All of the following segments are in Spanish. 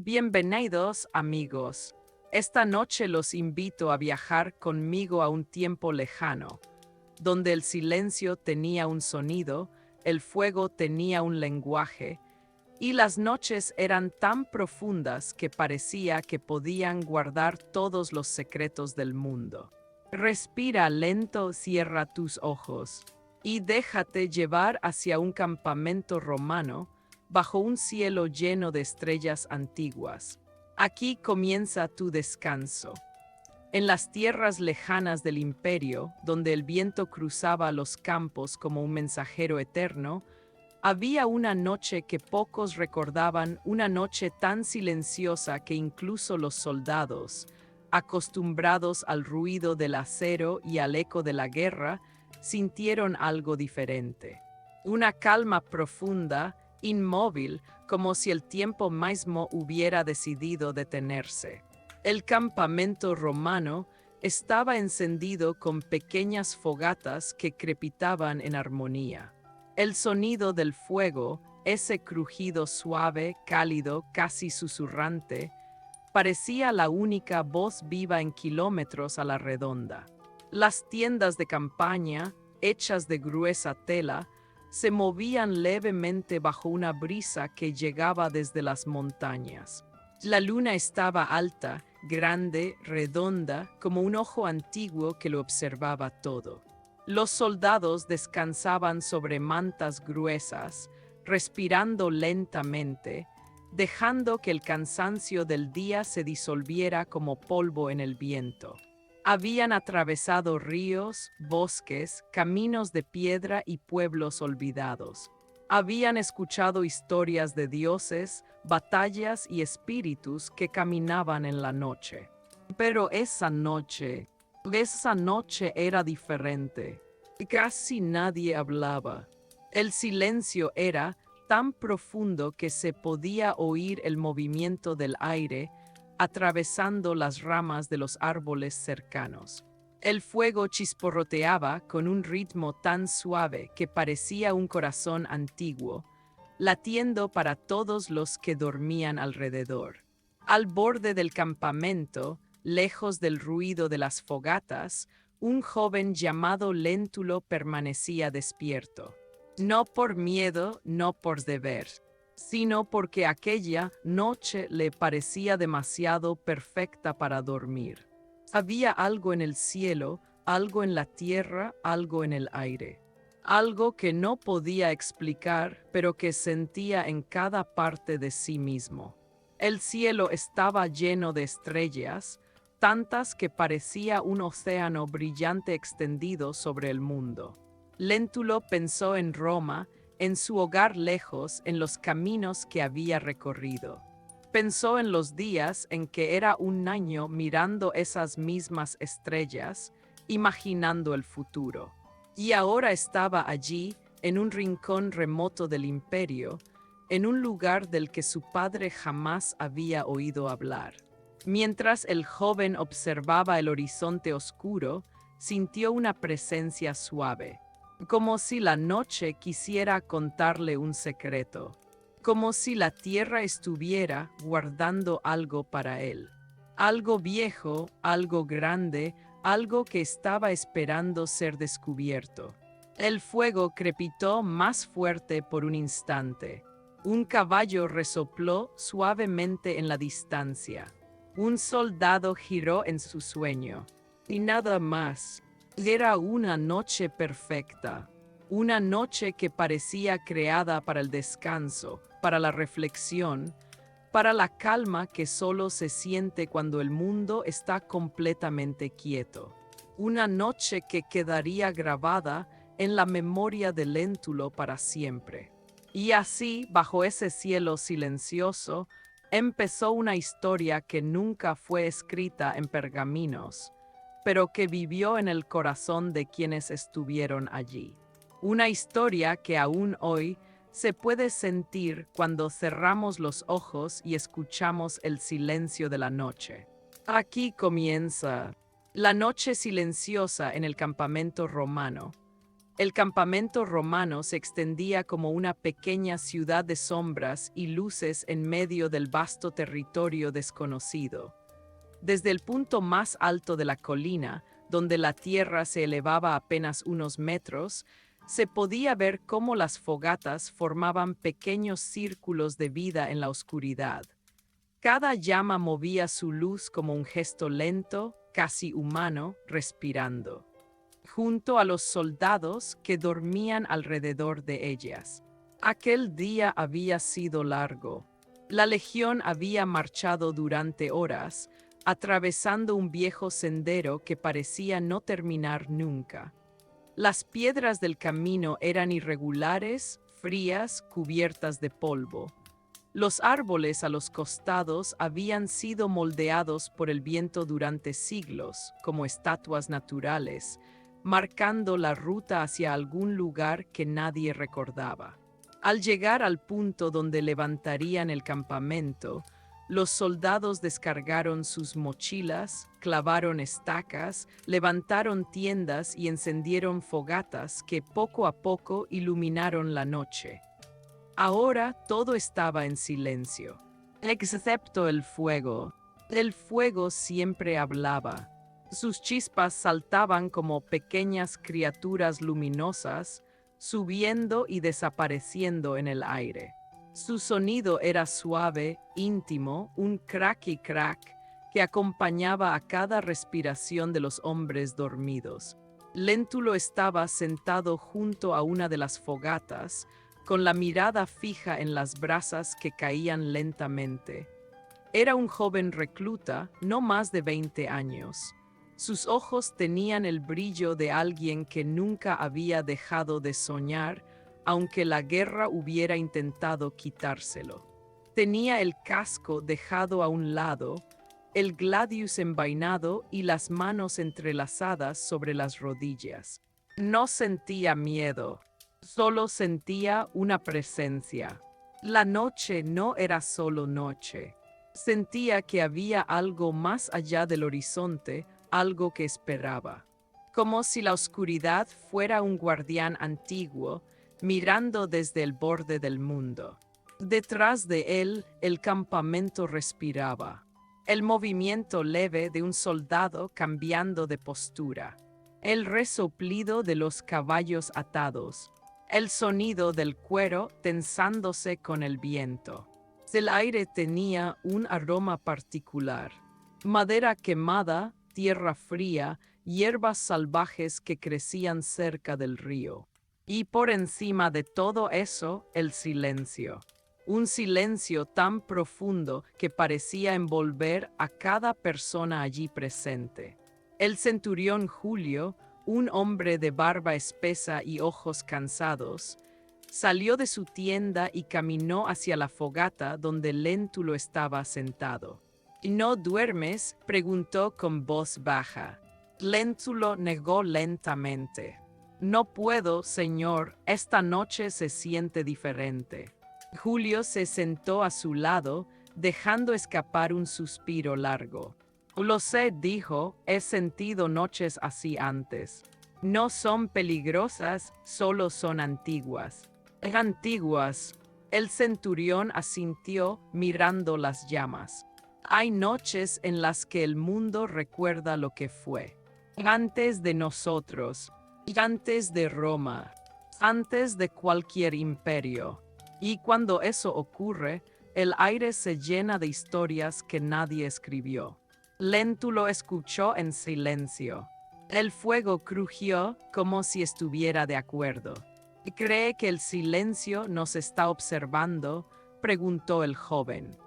Bienvenidos, amigos. Esta noche los invito a viajar conmigo a un tiempo lejano, donde el silencio tenía un sonido, el fuego tenía un lenguaje, y las noches eran tan profundas que parecía que podían guardar todos los secretos del mundo. Respira lento, cierra tus ojos, y déjate llevar hacia un campamento romano, bajo un cielo lleno de estrellas antiguas. Aquí comienza tu descanso. En las tierras lejanas del imperio, donde el viento cruzaba los campos como un mensajero eterno, había una noche que pocos recordaban, una noche tan silenciosa que incluso los soldados, acostumbrados al ruido del acero y al eco de la guerra, sintieron algo diferente. Una calma profunda, inmóvil, como si el tiempo mismo hubiera decidido detenerse. El campamento romano estaba encendido con pequeñas fogatas que crepitaban en armonía. El sonido del fuego, ese crujido suave, cálido, casi susurrante, parecía la única voz viva en kilómetros a la redonda. Las tiendas de campaña, hechas de gruesa tela, se movían levemente bajo una brisa que llegaba desde las montañas. La luna estaba alta, grande, redonda, como un ojo antiguo que lo observaba todo. Los soldados descansaban sobre mantas gruesas, respirando lentamente, dejando que el cansancio del día se disolviera como polvo en el viento. Habían atravesado ríos, bosques, caminos de piedra y pueblos olvidados. Habían escuchado historias de dioses, batallas y espíritus que caminaban en la noche. Pero esa noche era diferente. Casi nadie hablaba. El silencio era tan profundo que se podía oír el movimiento del aire atravesando las ramas de los árboles cercanos. El fuego chisporroteaba con un ritmo tan suave que parecía un corazón antiguo, latiendo para todos los que dormían alrededor. Al borde del campamento, lejos del ruido de las fogatas, un joven llamado Léntulo permanecía despierto. No por miedo, no por deber, sino porque aquella noche le parecía demasiado perfecta para dormir. Había algo en el cielo, algo en la tierra, algo en el aire. Algo que no podía explicar, pero que sentía en cada parte de sí mismo. El cielo estaba lleno de estrellas, tantas que parecía un océano brillante extendido sobre el mundo. Léntulo pensó en Roma, en su hogar lejos, en los caminos que había recorrido. Pensó en los días en que era un niño mirando esas mismas estrellas, imaginando el futuro. Y ahora estaba allí, en un rincón remoto del imperio, en un lugar del que su padre jamás había oído hablar. Mientras el joven observaba el horizonte oscuro, sintió una presencia suave, como si la noche quisiera contarle un secreto, como si la tierra estuviera guardando algo para él. Algo viejo, algo grande, algo que estaba esperando ser descubierto. El fuego crepitó más fuerte por un instante. Un caballo resopló suavemente en la distancia. Un soldado giró en su sueño. Y nada más. Era una noche perfecta. Una noche que parecía creada para el descanso, para la reflexión, para la calma que solo se siente cuando el mundo está completamente quieto. Una noche que quedaría grabada en la memoria de Léntulo para siempre. Y así, bajo ese cielo silencioso, empezó una historia que nunca fue escrita en pergaminos, pero que vivió en el corazón de quienes estuvieron allí. Una historia que aún hoy se puede sentir cuando cerramos los ojos y escuchamos el silencio de la noche. Aquí comienza la noche silenciosa en el campamento romano. El campamento romano se extendía como una pequeña ciudad de sombras y luces en medio del vasto territorio desconocido. Desde el punto más alto de la colina, donde la tierra se elevaba apenas unos metros, se podía ver cómo las fogatas formaban pequeños círculos de vida en la oscuridad. Cada llama movía su luz como un gesto lento, casi humano, respirando, junto a los soldados que dormían alrededor de ellas. Aquel día había sido largo. La legión había marchado durante horas, atravesando un viejo sendero que parecía no terminar nunca. Las piedras del camino eran irregulares, frías, cubiertas de polvo. Los árboles a los costados habían sido moldeados por el viento durante siglos, como estatuas naturales, marcando la ruta hacia algún lugar que nadie recordaba. Al llegar al punto donde levantarían el campamento, los soldados descargaron sus mochilas, clavaron estacas, levantaron tiendas y encendieron fogatas que poco a poco iluminaron la noche. Ahora todo estaba en silencio, excepto el fuego. El fuego siempre hablaba. Sus chispas saltaban como pequeñas criaturas luminosas, subiendo y desapareciendo en el aire. Su sonido era suave, íntimo, un crack y crack que acompañaba a cada respiración de los hombres dormidos. Léntulo estaba sentado junto a una de las fogatas, con la mirada fija en las brasas que caían lentamente. Era un joven recluta, no más de 20 años. Sus ojos tenían el brillo de alguien que nunca había dejado de soñar, aunque la guerra hubiera intentado quitárselo. Tenía el casco dejado a un lado, el gladius envainado y las manos entrelazadas sobre las rodillas. No sentía miedo, solo sentía una presencia. La noche no era solo noche. Sentía que había algo más allá del horizonte, algo que esperaba. Como si la oscuridad fuera un guardián antiguo, mirando desde el borde del mundo. Detrás de él, el campamento respiraba. El movimiento leve de un soldado cambiando de postura. El resoplido de los caballos atados. El sonido del cuero tensándose con el viento. El aire tenía un aroma particular. Madera quemada, tierra fría, hierbas salvajes que crecían cerca del río. Y por encima de todo eso, el silencio. Un silencio tan profundo que parecía envolver a cada persona allí presente. El centurión Julio, un hombre de barba espesa y ojos cansados, salió de su tienda y caminó hacia la fogata donde Léntulo estaba sentado. ¿No duermes?, preguntó con voz baja. Léntulo negó lentamente. No puedo, señor, esta noche se siente diferente. Julio se sentó a su lado, dejando escapar un suspiro largo. Lo sé, dijo, he sentido noches así antes. No son peligrosas, solo son antiguas. Antiguas. El centurión asintió mirando las llamas. Hay noches en las que el mundo recuerda lo que fue. Antes de nosotros, antes de Roma, antes de cualquier imperio. Y cuando eso ocurre, el aire se llena de historias que nadie escribió. Léntulo escuchó en silencio. El fuego crujió como si estuviera de acuerdo. ¿Cree que el silencio nos está observando?, preguntó el joven.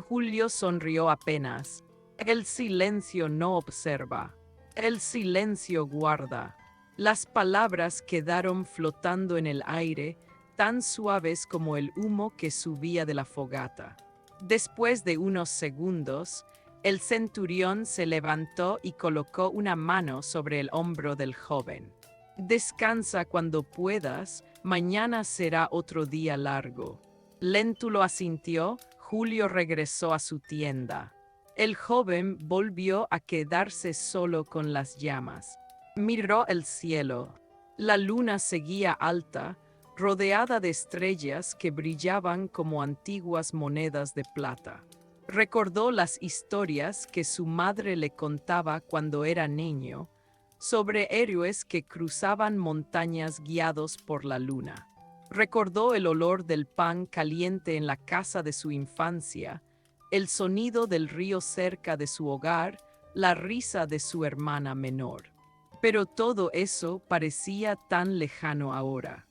Julio sonrió apenas. El silencio no observa. El silencio guarda. Las palabras quedaron flotando en el aire, tan suaves como el humo que subía de la fogata. Después de unos segundos, el centurión se levantó y colocó una mano sobre el hombro del joven. Descansa cuando puedas, mañana será otro día largo. Léntulo asintió. Julio regresó a su tienda. El joven volvió a quedarse solo con las llamas. Miró el cielo. La luna seguía alta, rodeada de estrellas que brillaban como antiguas monedas de plata. Recordó las historias que su madre le contaba cuando era niño, sobre héroes que cruzaban montañas guiados por la luna. Recordó el olor del pan caliente en la casa de su infancia, el sonido del río cerca de su hogar, la risa de su hermana menor. Pero todo eso parecía tan lejano ahora,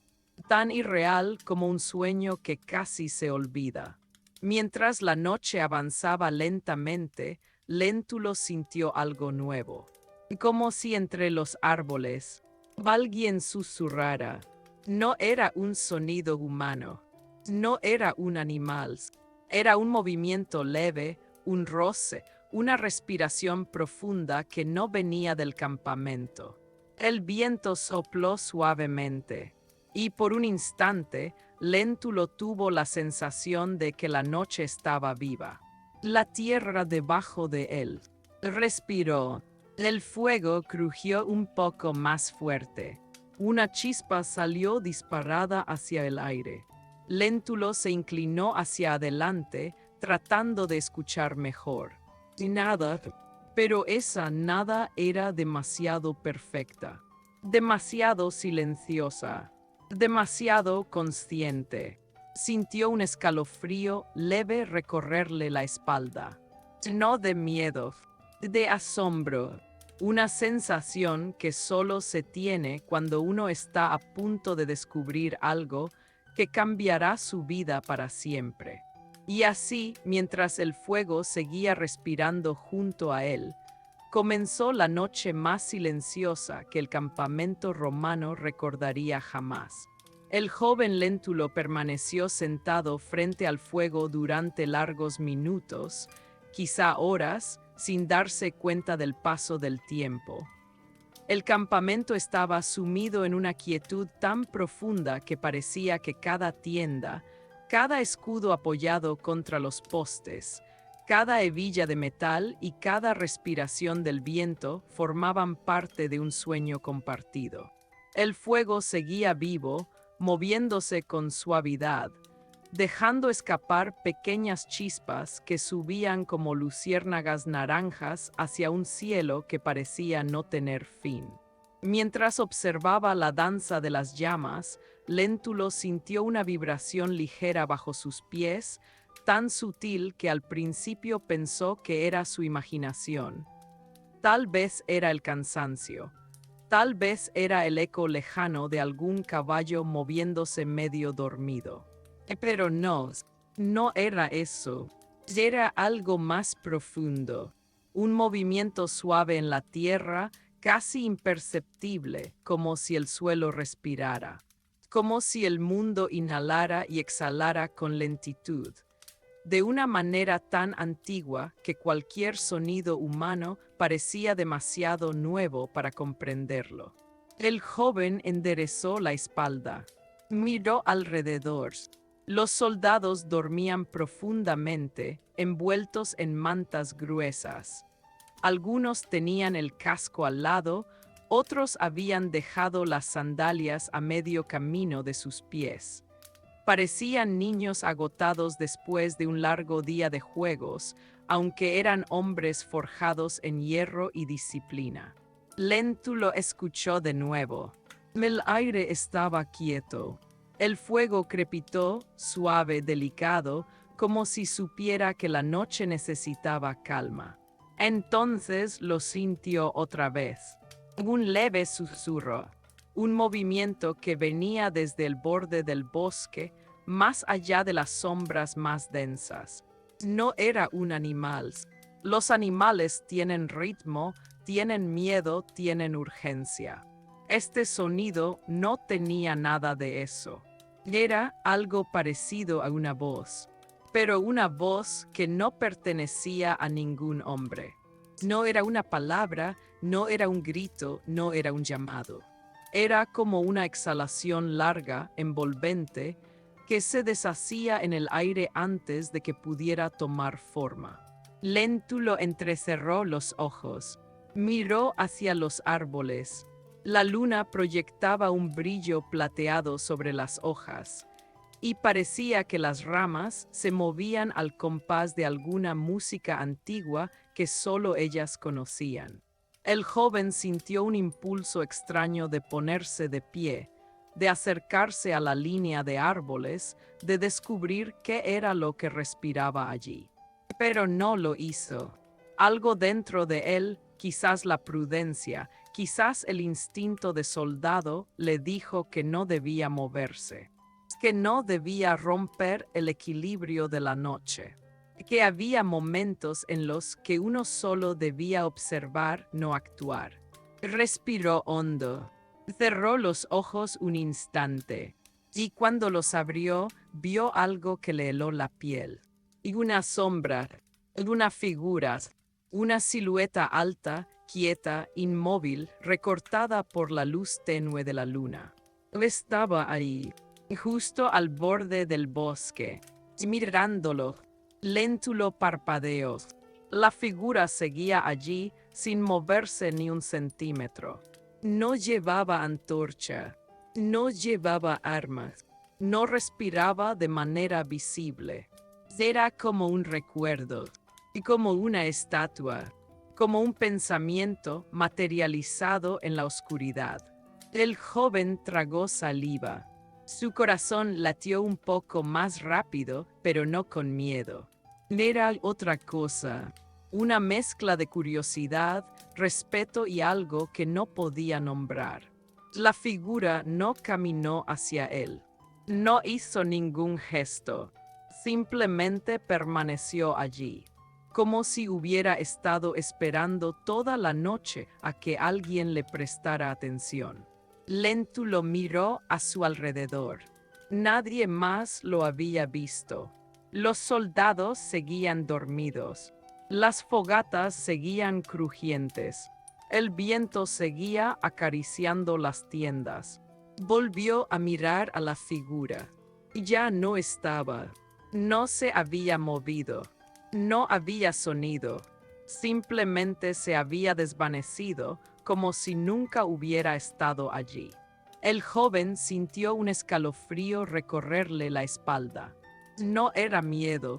tan irreal como un sueño que casi se olvida. Mientras la noche avanzaba lentamente, Léntulo sintió algo nuevo, como si entre los árboles alguien susurrara. No era un sonido humano, no era un animal, era un movimiento leve, un roce, una respiración profunda que no venía del campamento. El viento sopló suavemente, y por un instante, Léntulo tuvo la sensación de que la noche estaba viva. La tierra debajo de él. Respiró. El fuego crujió un poco más fuerte. Una chispa salió disparada hacia el aire. Léntulo se inclinó hacia adelante, tratando de escuchar mejor. Nada, pero esa nada era demasiado perfecta, demasiado silenciosa, demasiado consciente. Sintió un escalofrío leve recorrerle la espalda. No de miedo, de asombro. Una sensación que solo se tiene cuando uno está a punto de descubrir algo que cambiará su vida para siempre. Y así, mientras el fuego seguía respirando junto a él, comenzó la noche más silenciosa que el campamento romano recordaría jamás. El joven Léntulo permaneció sentado frente al fuego durante largos minutos, quizá horas, sin darse cuenta del paso del tiempo. El campamento estaba sumido en una quietud tan profunda que parecía que cada tienda, cada escudo apoyado contra los postes, cada hebilla de metal y cada respiración del viento formaban parte de un sueño compartido. El fuego seguía vivo, moviéndose con suavidad, dejando escapar pequeñas chispas que subían como luciérnagas naranjas hacia un cielo que parecía no tener fin. Mientras observaba la danza de las llamas, Léntulo sintió una vibración ligera bajo sus pies, tan sutil que al principio pensó que era su imaginación. Tal vez era el cansancio. Tal vez era el eco lejano de algún caballo moviéndose medio dormido. Pero no, no era eso. Era algo más profundo. Un movimiento suave en la tierra, casi imperceptible, como si el suelo respirara. Como si el mundo inhalara y exhalara con lentitud. De una manera tan antigua que cualquier sonido humano parecía demasiado nuevo para comprenderlo. El joven enderezó la espalda. Miró alrededor. Los soldados dormían profundamente, envueltos en mantas gruesas. Algunos tenían el casco al lado, otros habían dejado las sandalias a medio camino de sus pies. Parecían niños agotados después de un largo día de juegos, aunque eran hombres forjados en hierro y disciplina. Léntulo escuchó de nuevo. El aire estaba quieto. El fuego crepitó, suave, delicado, como si supiera que la noche necesitaba calma. Entonces lo sintió otra vez. Un leve susurro. Un movimiento que venía desde el borde del bosque, más allá de las sombras más densas. No era un animal. Los animales tienen ritmo, tienen miedo, tienen urgencia. Este sonido no tenía nada de eso. Era algo parecido a una voz, pero una voz que no pertenecía a ningún hombre. No era una palabra, no era un grito, no era un llamado. Era como una exhalación larga, envolvente, que se deshacía en el aire antes de que pudiera tomar forma. Léntulo entrecerró los ojos, miró hacia los árboles. La luna proyectaba un brillo plateado sobre las hojas, y parecía que las ramas se movían al compás de alguna música antigua que solo ellas conocían. El joven sintió un impulso extraño de ponerse de pie, de acercarse a la línea de árboles, de descubrir qué era lo que respiraba allí. Pero no lo hizo. Algo dentro de él, quizás la prudencia, quizás el instinto de soldado, le dijo que no debía moverse, que no debía romper el equilibrio de la noche, que había momentos en los que uno solo debía observar, no actuar. Respiró hondo, cerró los ojos un instante, y cuando los abrió, vio algo que le heló la piel. Y una sombra, una figura, una silueta alta, quieta, inmóvil, recortada por la luz tenue de la luna. Estaba ahí, justo al borde del bosque, mirándolo. Léntulo parpadeó. La figura seguía allí sin moverse ni un centímetro. No llevaba antorcha, no llevaba armas, no respiraba de manera visible. Era como un recuerdo, y como una estatua, como un pensamiento materializado en la oscuridad. El joven tragó saliva. Su corazón latió un poco más rápido, pero no con miedo. Era otra cosa, una mezcla de curiosidad, respeto y algo que no podía nombrar. La figura no caminó hacia él. No hizo ningún gesto. Simplemente permaneció allí, como si hubiera estado esperando toda la noche a que alguien le prestara atención. Léntulo miró a su alrededor. Nadie más lo había visto. Los soldados seguían dormidos. Las fogatas seguían crujientes. El viento seguía acariciando las tiendas. Volvió a mirar a la figura. Ya no estaba. No se había movido. No había sonido. Simplemente se había desvanecido, como si nunca hubiera estado allí. El joven sintió un escalofrío recorrerle la espalda. No era miedo,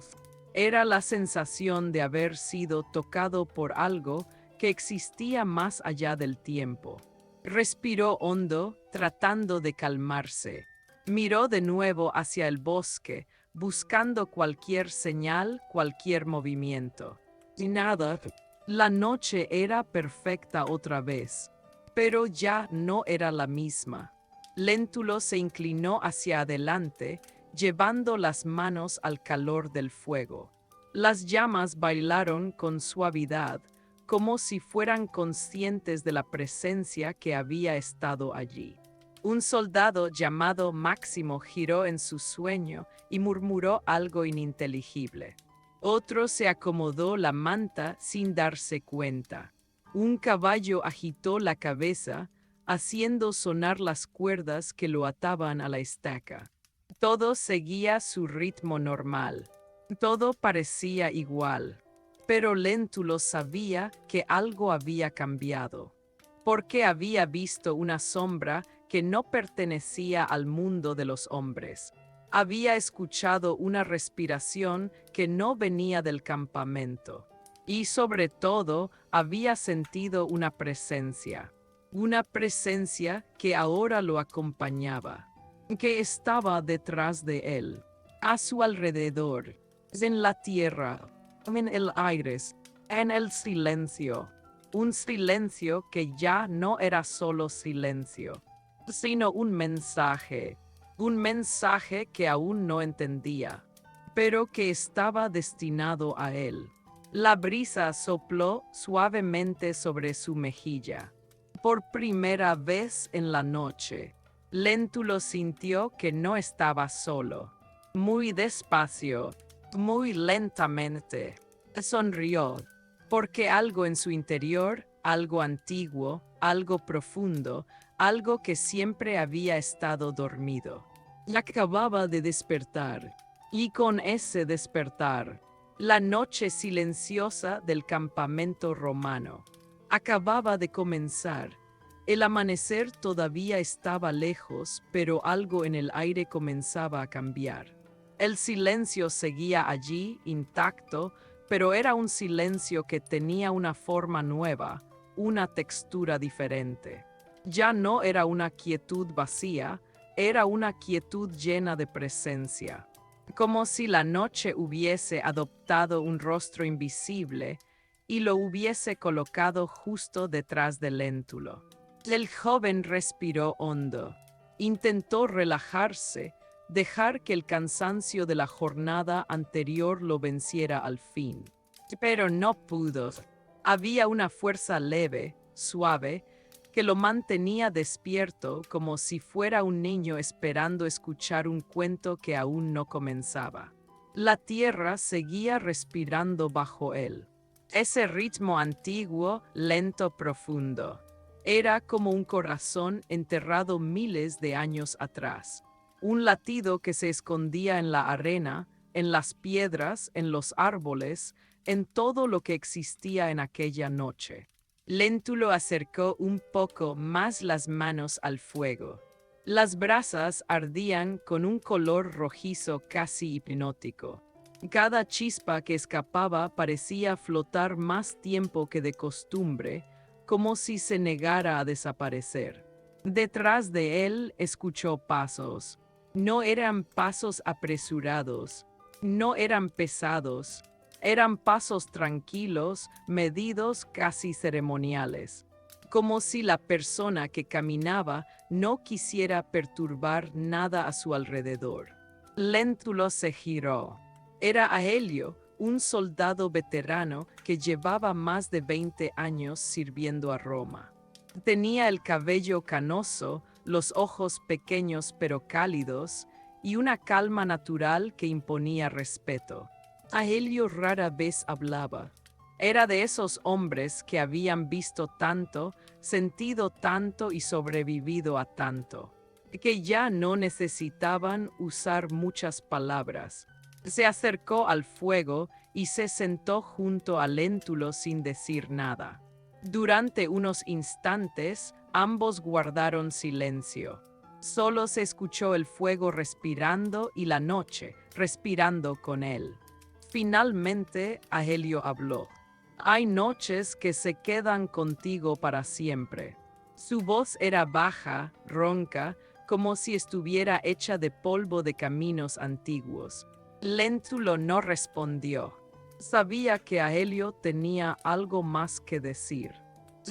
era la sensación de haber sido tocado por algo que existía más allá del tiempo. Respiró hondo, tratando de calmarse. Miró de nuevo hacia el bosque, buscando cualquier señal, cualquier movimiento. Y nada. La noche era perfecta otra vez, pero ya no era la misma. Léntulo se inclinó hacia adelante, llevando las manos al calor del fuego. Las llamas bailaron con suavidad, como si fueran conscientes de la presencia que había estado allí. Un soldado llamado Máximo giró en su sueño y murmuró algo ininteligible. Otro se acomodó la manta sin darse cuenta. Un caballo agitó la cabeza, haciendo sonar las cuerdas que lo ataban a la estaca. Todo seguía su ritmo normal. Todo parecía igual. Pero Léntulo sabía que algo había cambiado, porque había visto una sombra que no pertenecía al mundo de los hombres. Había escuchado una respiración que no venía del campamento. Y sobre todo, había sentido una presencia que ahora lo acompañaba, que estaba detrás de él, a su alrededor, en la tierra, en el aire, en el silencio. Un silencio que ya no era solo silencio, sino un mensaje que aún no entendía, pero que estaba destinado a él. La brisa sopló suavemente sobre su mejilla. Por primera vez en la noche, Léntulo sintió que no estaba solo. Muy despacio, muy lentamente, sonrió, porque algo en su interior, algo antiguo, algo profundo, algo que siempre había estado dormido, acababa de despertar. Y con ese despertar, la noche silenciosa del campamento romano acababa de comenzar. El amanecer todavía estaba lejos, pero algo en el aire comenzaba a cambiar. El silencio seguía allí, intacto, pero era un silencio que tenía una forma nueva, una textura diferente. Ya no era una quietud vacía, era una quietud llena de presencia, como si la noche hubiese adoptado un rostro invisible y lo hubiese colocado justo detrás del Léntulo. El joven respiró hondo, intentó relajarse, dejar que el cansancio de la jornada anterior lo venciera al fin. Pero no pudo. Había una fuerza leve, suave, que lo mantenía despierto como si fuera un niño esperando escuchar un cuento que aún no comenzaba. La tierra seguía respirando bajo él. Ese ritmo antiguo, lento, profundo. Era como un corazón enterrado miles de años atrás. Un latido que se escondía en la arena, en las piedras, en los árboles, en todo lo que existía en aquella noche. Léntulo acercó un poco más las manos al fuego. Las brasas ardían con un color rojizo casi hipnótico. Cada chispa que escapaba parecía flotar más tiempo que de costumbre, como si se negara a desaparecer. Detrás de él escuchó pasos. No eran pasos apresurados, no eran pesados, eran pasos tranquilos, medidos, casi ceremoniales, como si la persona que caminaba no quisiera perturbar nada a su alrededor. Léntulo se giró. Era Aelio, un soldado veterano que llevaba más de 20 años sirviendo a Roma. Tenía el cabello canoso, los ojos pequeños pero cálidos, y una calma natural que imponía respeto. Aelio rara vez hablaba. Era de esos hombres que habían visto tanto, sentido tanto y sobrevivido a tanto, que ya no necesitaban usar muchas palabras. Se acercó al fuego y se sentó junto a Léntulo sin decir nada. Durante unos instantes, ambos guardaron silencio. Solo se escuchó el fuego respirando y la noche respirando con él. Finalmente, Aelio habló. Hay noches que se quedan contigo para siempre. Su voz era baja, ronca, como si estuviera hecha de polvo de caminos antiguos. Léntulo no respondió. Sabía que Aelio tenía algo más que decir.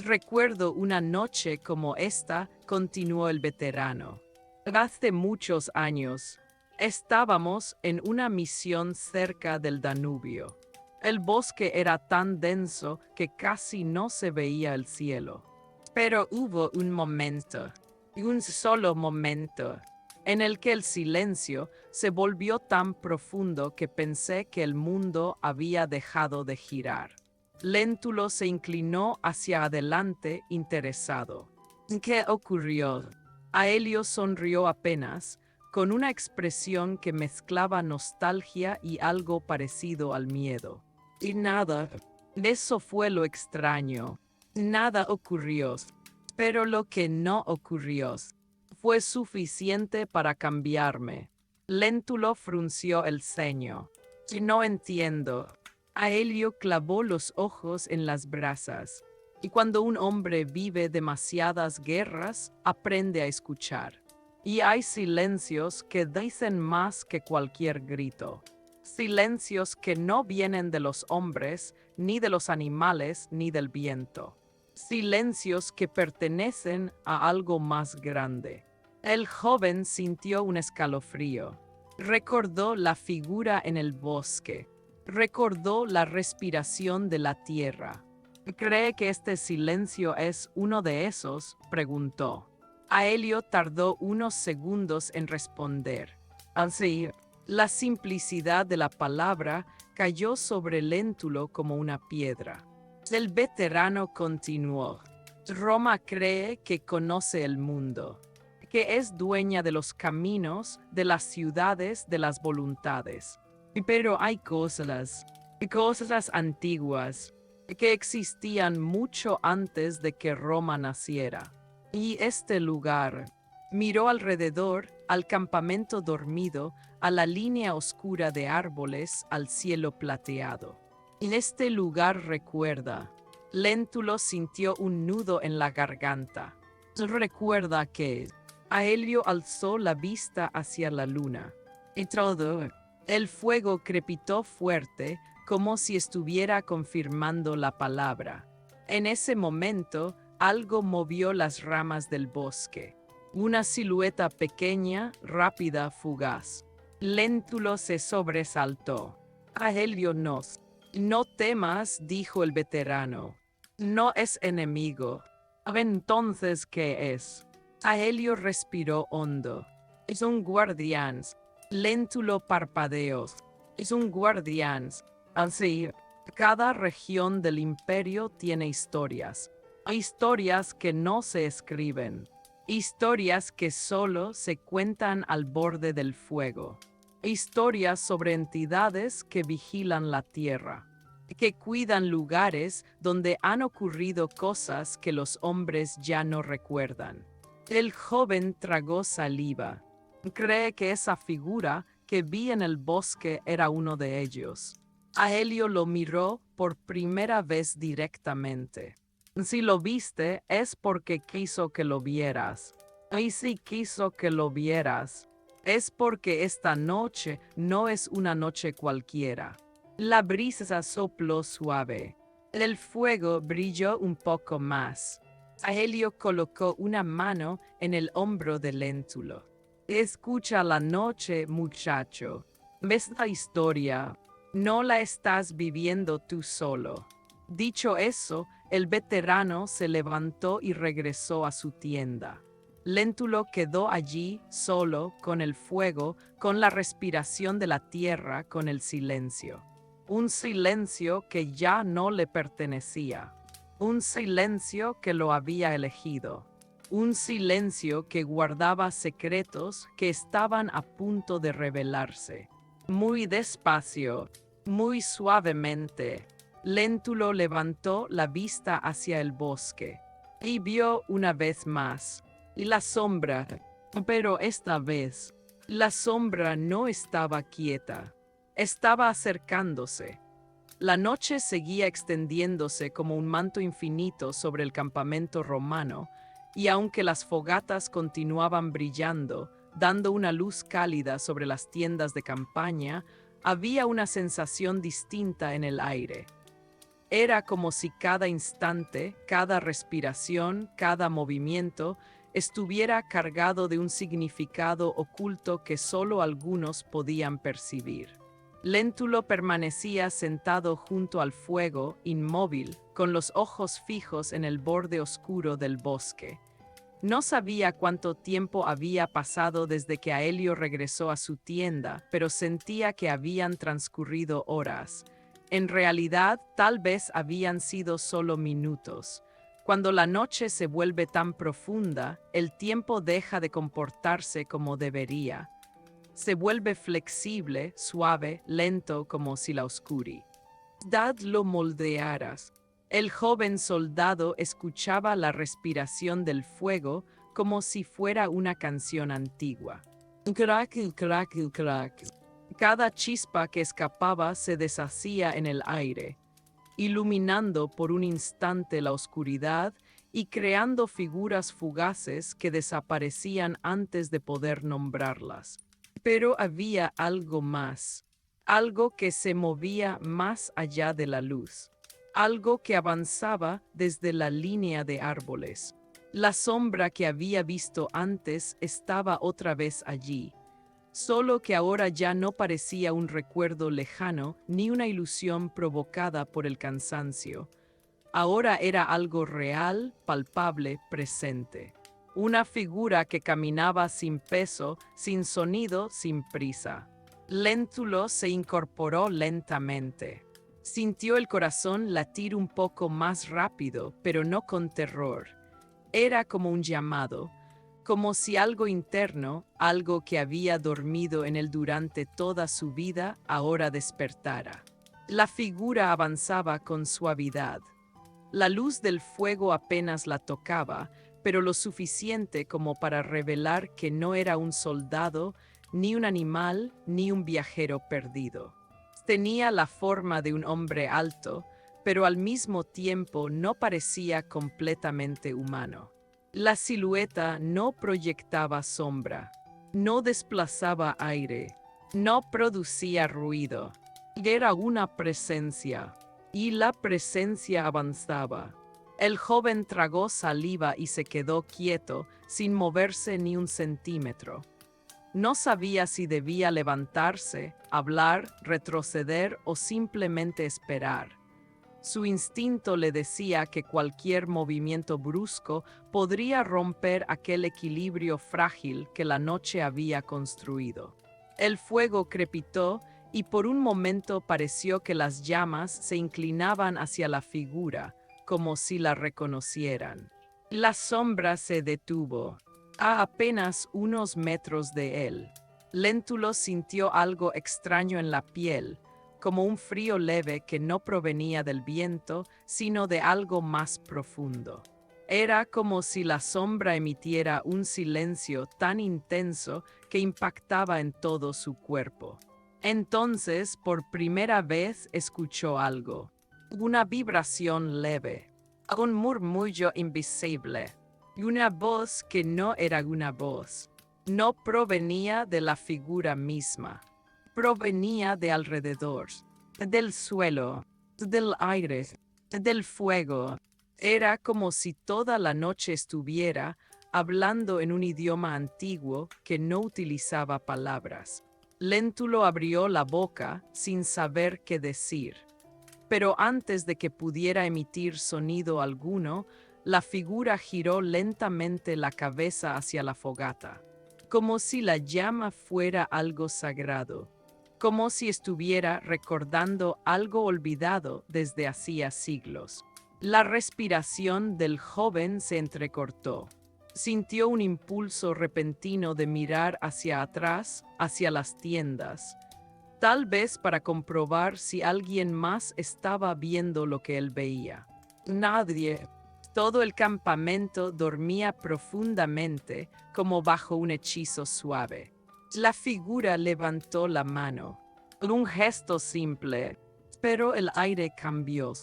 Recuerdo una noche como esta, continuó el veterano. Hace muchos años, estábamos en una misión cerca del Danubio. El bosque era tan denso que casi no se veía el cielo. Pero hubo un momento, un solo momento, en el que el silencio se volvió tan profundo que pensé que el mundo había dejado de girar. Léntulo se inclinó hacia adelante, interesado. ¿Qué ocurrió? Aelio sonrió apenas, con una expresión que mezclaba nostalgia y algo parecido al miedo. Y nada, eso fue lo extraño. Nada ocurrió. Pero lo que no ocurrió fue suficiente para cambiarme. Léntulo frunció el ceño. No entiendo. Aelio clavó los ojos en las brasas. Y cuando un hombre vive demasiadas guerras, aprende a escuchar. Y hay silencios que dicen más que cualquier grito. Silencios que no vienen de los hombres, ni de los animales, ni del viento. Silencios que pertenecen a algo más grande. El joven sintió un escalofrío. Recordó la figura en el bosque. Recordó la respiración de la tierra. ¿Cree que este silencio es uno de esos?, preguntó. Aelio tardó unos segundos en responder. Así, la simplicidad de la palabra cayó sobre Léntulo como una piedra. El veterano continuó. Roma cree que conoce el mundo, que es dueña de los caminos, de las ciudades, de las voluntades. Pero hay cosas antiguas, que existían mucho antes de que Roma naciera. Y este lugar. Miró alrededor, al campamento dormido, a la línea oscura de árboles, al cielo plateado. En este lugar recuerda. Léntulo sintió un nudo en la garganta. Recuerda que Aelio alzó la vista hacia la luna. Y todo, el fuego crepitó fuerte, como si estuviera confirmando la palabra. En ese momento, algo movió las ramas del bosque. Una silueta pequeña, rápida, fugaz. Léntulo se sobresaltó. Aelio nos. No temas, dijo el veterano. No es enemigo. Entonces, ¿qué es? Aelio respiró hondo. Es un guardián. Léntulo parpadeó. Es un guardián. Así, cada región del imperio tiene historias. Hay historias que no se escriben. Historias que solo se cuentan al borde del fuego. Historias sobre entidades que vigilan la tierra, que cuidan lugares donde han ocurrido cosas que los hombres ya no recuerdan. El joven tragó saliva. Cree que esa figura que vi en el bosque era uno de ellos. Aelio lo miró por primera vez directamente. Si lo viste es porque quiso que lo vieras. Y si quiso que lo vieras, es porque esta noche no es una noche cualquiera. La brisa sopló suave. El fuego brilló un poco más. Aelio colocó una mano en el hombro de Léntulo. Escucha la noche, muchacho. Esta historia no la estás viviendo tú solo. Dicho eso, el veterano se levantó y regresó a su tienda. Léntulo quedó allí, solo, con el fuego, con la respiración de la tierra, con el silencio. Un silencio que ya no le pertenecía. Un silencio que lo había elegido. Un silencio que guardaba secretos que estaban a punto de revelarse. Muy despacio, muy suavemente, Léntulo levantó la vista hacia el bosque y vio una vez más la sombra, pero esta vez la sombra no estaba quieta, estaba acercándose. La noche seguía extendiéndose como un manto infinito sobre el campamento romano, y aunque las fogatas continuaban brillando, dando una luz cálida sobre las tiendas de campaña, había una sensación distinta en el aire. Era como si cada instante, cada respiración, cada movimiento estuviera cargado de un significado oculto que solo algunos podían percibir. Léntulo permanecía sentado junto al fuego, inmóvil, con los ojos fijos en el borde oscuro del bosque. No sabía cuánto tiempo había pasado desde que Aelio regresó a su tienda, pero sentía que habían transcurrido horas. En realidad, tal vez habían sido solo minutos. Cuando la noche se vuelve tan profunda, el tiempo deja de comportarse como debería. Se vuelve flexible, suave, lento como si la oscuridad lo moldearas. El joven soldado escuchaba la respiración del fuego como si fuera una canción antigua. Crack, crack, crack. Cada chispa que escapaba se deshacía en el aire, iluminando por un instante la oscuridad y creando figuras fugaces que desaparecían antes de poder nombrarlas. Pero había algo más, algo que se movía más allá de la luz, algo que avanzaba desde la línea de árboles. La sombra que había visto antes estaba otra vez allí, solo que ahora ya no parecía un recuerdo lejano ni una ilusión provocada por el cansancio. Ahora era algo real, palpable, presente. Una figura que caminaba sin peso, sin sonido, sin prisa. Léntulo se incorporó lentamente. Sintió el corazón latir un poco más rápido, pero no con terror. Era como un llamado, como si algo interno, algo que había dormido en él durante toda su vida, ahora despertara. La figura avanzaba con suavidad. La luz del fuego apenas la tocaba, pero lo suficiente como para revelar que no era un soldado, ni un animal, ni un viajero perdido. Tenía la forma de un hombre alto, pero al mismo tiempo no parecía completamente humano. La silueta no proyectaba sombra, no desplazaba aire, no producía ruido. Era una presencia, y la presencia avanzaba. El joven tragó saliva y se quedó quieto, sin moverse ni un centímetro. No sabía si debía levantarse, hablar, retroceder o simplemente esperar. Su instinto le decía que cualquier movimiento brusco podría romper aquel equilibrio frágil que la noche había construido. El fuego crepitó y por un momento pareció que las llamas se inclinaban hacia la figura, como si la reconocieran. La sombra se detuvo, a apenas unos metros de él. Léntulo sintió algo extraño en la piel, como un frío leve que no provenía del viento, sino de algo más profundo. Era como si la sombra emitiera un silencio tan intenso que impactaba en todo su cuerpo. Entonces, por primera vez, escuchó algo. Una vibración leve, un murmullo invisible, y una voz que no era una voz. No provenía de la figura misma. Provenía de alrededor, del suelo, del aire, del fuego. Era como si toda la noche estuviera hablando en un idioma antiguo que no utilizaba palabras. Léntulo abrió la boca sin saber qué decir. Pero antes de que pudiera emitir sonido alguno, la figura giró lentamente la cabeza hacia la fogata, como si la llama fuera algo sagrado, como si estuviera recordando algo olvidado desde hacía siglos. La respiración del joven se entrecortó. Sintió un impulso repentino de mirar hacia atrás, hacia las tiendas, tal vez para comprobar si alguien más estaba viendo lo que él veía. Nadie. Todo el campamento dormía profundamente, como bajo un hechizo suave. La figura levantó la mano. Un gesto simple, pero el aire cambió.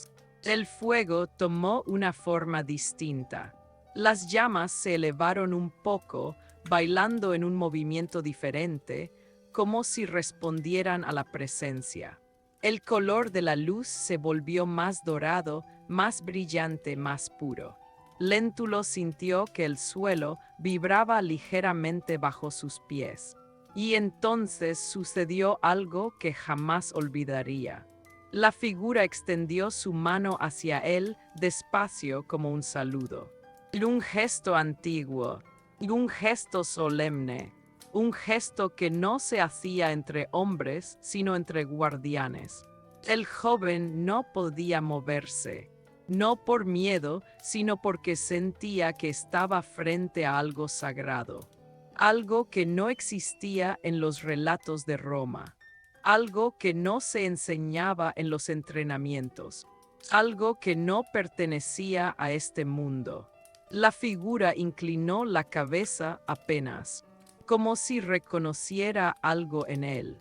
El fuego tomó una forma distinta. Las llamas se elevaron un poco, bailando en un movimiento diferente, como si respondieran a la presencia. El color de la luz se volvió más dorado, más brillante, más puro. Léntulo sintió que el suelo vibraba ligeramente bajo sus pies. Y entonces sucedió algo que jamás olvidaría. La figura extendió su mano hacia él despacio como un saludo. Un gesto antiguo, un gesto solemne, un gesto que no se hacía entre hombres, sino entre guardianes. El joven no podía moverse, no por miedo, sino porque sentía que estaba frente a algo sagrado, algo que no existía en los relatos de Roma, algo que no se enseñaba en los entrenamientos, algo que no pertenecía a este mundo. La figura inclinó la cabeza apenas, como si reconociera algo en él,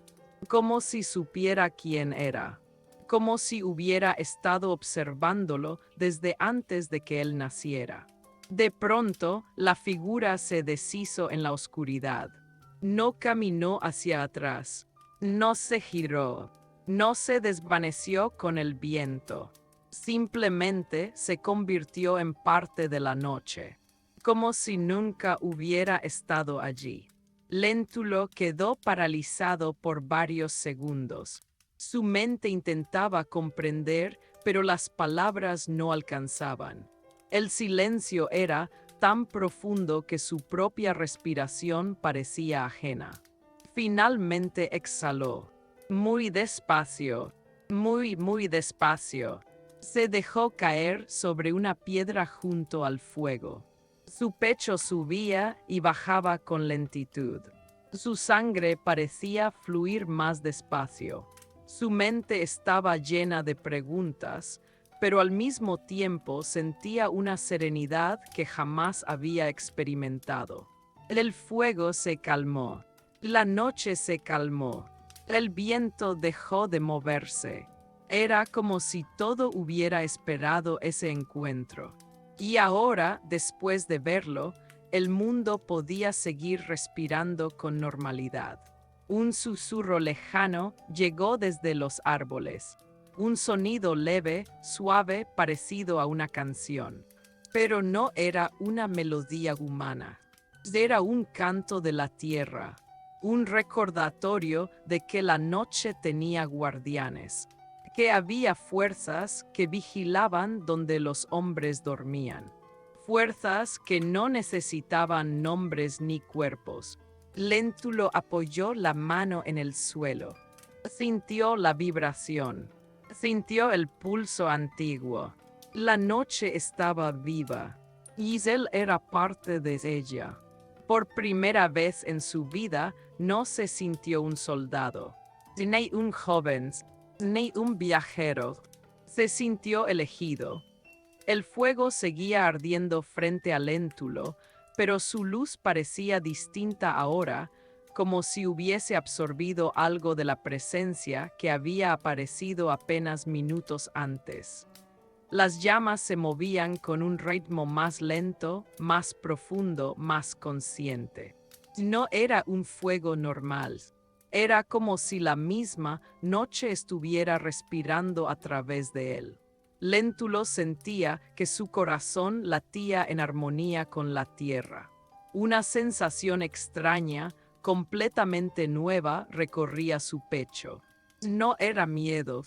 como si supiera quién era, como si hubiera estado observándolo desde antes de que él naciera. De pronto, la figura se deshizo en la oscuridad. No caminó hacia atrás, no se giró, no se desvaneció con el viento. Simplemente se convirtió en parte de la noche, como si nunca hubiera estado allí. Léntulo quedó paralizado por varios segundos. Su mente intentaba comprender, pero las palabras no alcanzaban. El silencio era tan profundo que su propia respiración parecía ajena. Finalmente exhaló, muy despacio, muy despacio. Se dejó caer sobre una piedra junto al fuego. Su pecho subía y bajaba con lentitud. Su sangre parecía fluir más despacio. Su mente estaba llena de preguntas, pero al mismo tiempo sentía una serenidad que jamás había experimentado. El fuego se calmó, la noche se calmó, el viento dejó de moverse. Era como si todo hubiera esperado ese encuentro. Y ahora, después de verlo, el mundo podía seguir respirando con normalidad. Un susurro lejano llegó desde los árboles. Un sonido leve, suave, parecido a una canción. Pero no era una melodía humana. Era un canto de la tierra, un recordatorio de que la noche tenía guardianes, que había fuerzas que vigilaban donde los hombres dormían. Fuerzas que no necesitaban nombres ni cuerpos. Léntulo apoyó la mano en el suelo. Sintió la vibración. Sintió el pulso antiguo. La noche estaba viva. Y él era parte de ella. Por primera vez en su vida no se sintió un soldado, ni un joven, ni un viajero. Se sintió elegido. El fuego seguía ardiendo frente a Léntulo, pero su luz parecía distinta ahora, como si hubiese absorbido algo de la presencia que había aparecido apenas minutos antes. Las llamas se movían con un ritmo más lento, más profundo, más consciente. No era un fuego normal. Era como si la misma noche estuviera respirando a través de él. Léntulo sentía que su corazón latía en armonía con la tierra. Una sensación extraña, completamente nueva, recorría su pecho. No era miedo,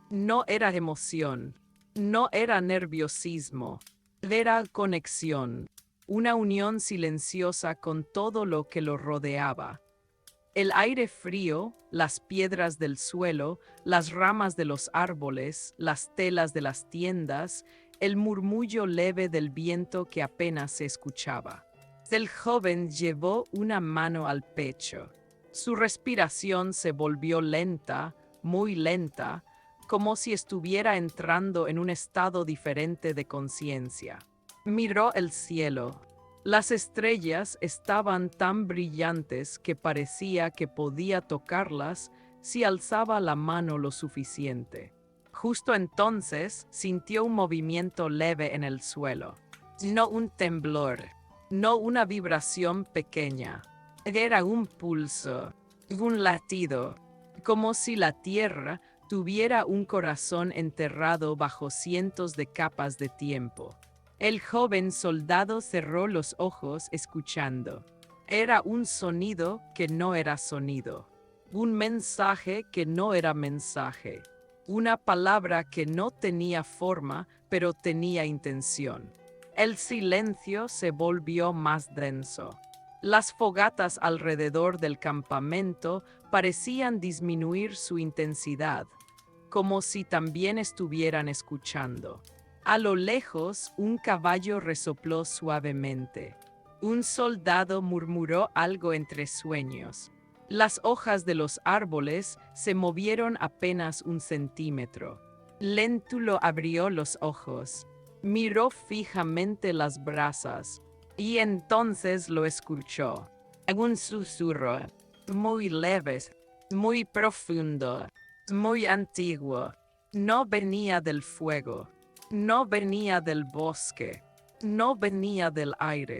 no era emoción. No era nerviosismo, era conexión, una unión silenciosa con todo lo que lo rodeaba. El aire frío, las piedras del suelo, las ramas de los árboles, las telas de las tiendas, el murmullo leve del viento que apenas se escuchaba. El joven llevó una mano al pecho. Su respiración se volvió lenta, muy lenta, como si estuviera entrando en un estado diferente de conciencia. Miró el cielo. Las estrellas estaban tan brillantes que parecía que podía tocarlas si alzaba la mano lo suficiente. Justo entonces sintió un movimiento leve en el suelo. No un temblor, no una vibración pequeña. Era un pulso, un latido, como si la tierra tuviera un corazón enterrado bajo cientos de capas de tiempo. El joven soldado cerró los ojos escuchando. Era un sonido que no era sonido, un mensaje que no era mensaje, una palabra que no tenía forma, pero tenía intención. El silencio se volvió más denso. Las fogatas alrededor del campamento parecían disminuir su intensidad, como si también estuvieran escuchando. A lo lejos, un caballo resopló suavemente. Un soldado murmuró algo entre sueños. Las hojas de los árboles se movieron apenas un centímetro. Léntulo abrió los ojos. Miró fijamente las brasas. Y entonces lo escuchó. Un susurro, muy leve, muy profundo, muy antiguo. No venía del fuego, no venía del bosque, no venía del aire.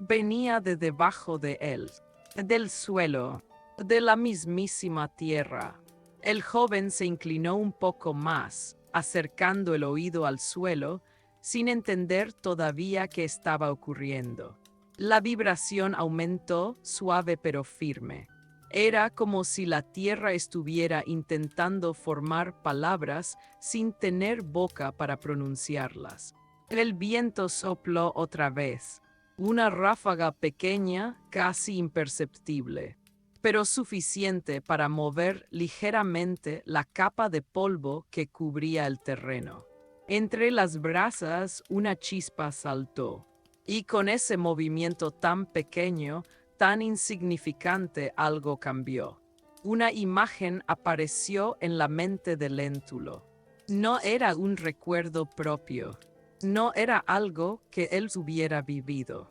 Venía de debajo de él, del suelo, de la mismísima tierra. El joven se inclinó un poco más, acercando el oído al suelo, sin entender todavía qué estaba ocurriendo. La vibración aumentó, suave pero firme. Era como si la tierra estuviera intentando formar palabras sin tener boca para pronunciarlas. El viento sopló otra vez, una ráfaga pequeña, casi imperceptible, pero suficiente para mover ligeramente la capa de polvo que cubría el terreno. Entre las brasas una chispa saltó, y con ese movimiento tan pequeño, tan insignificante, algo cambió. Una imagen apareció en la mente de Léntulo. No era un recuerdo propio. No era algo que él hubiera vivido.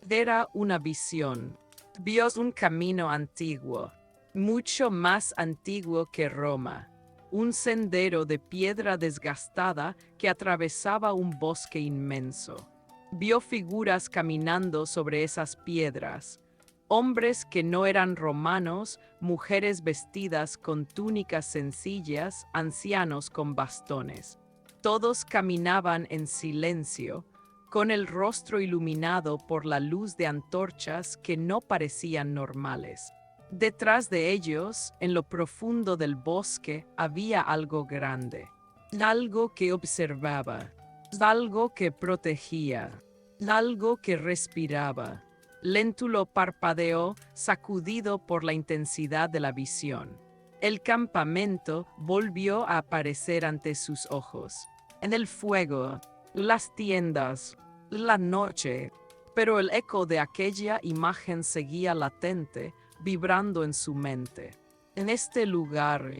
Era una visión. Vio un camino antiguo, mucho más antiguo que Roma. Un sendero de piedra desgastada que atravesaba un bosque inmenso. Vio figuras caminando sobre esas piedras. Hombres que no eran romanos, mujeres vestidas con túnicas sencillas, ancianos con bastones. Todos caminaban en silencio, con el rostro iluminado por la luz de antorchas que no parecían normales. Detrás de ellos, en lo profundo del bosque, había algo grande, algo que observaba, algo que protegía, algo que respiraba. Léntulo parpadeó, sacudido por la intensidad de la visión. El campamento volvió a aparecer ante sus ojos. En el fuego, las tiendas, la noche. Pero el eco de aquella imagen seguía latente, vibrando en su mente. En este lugar,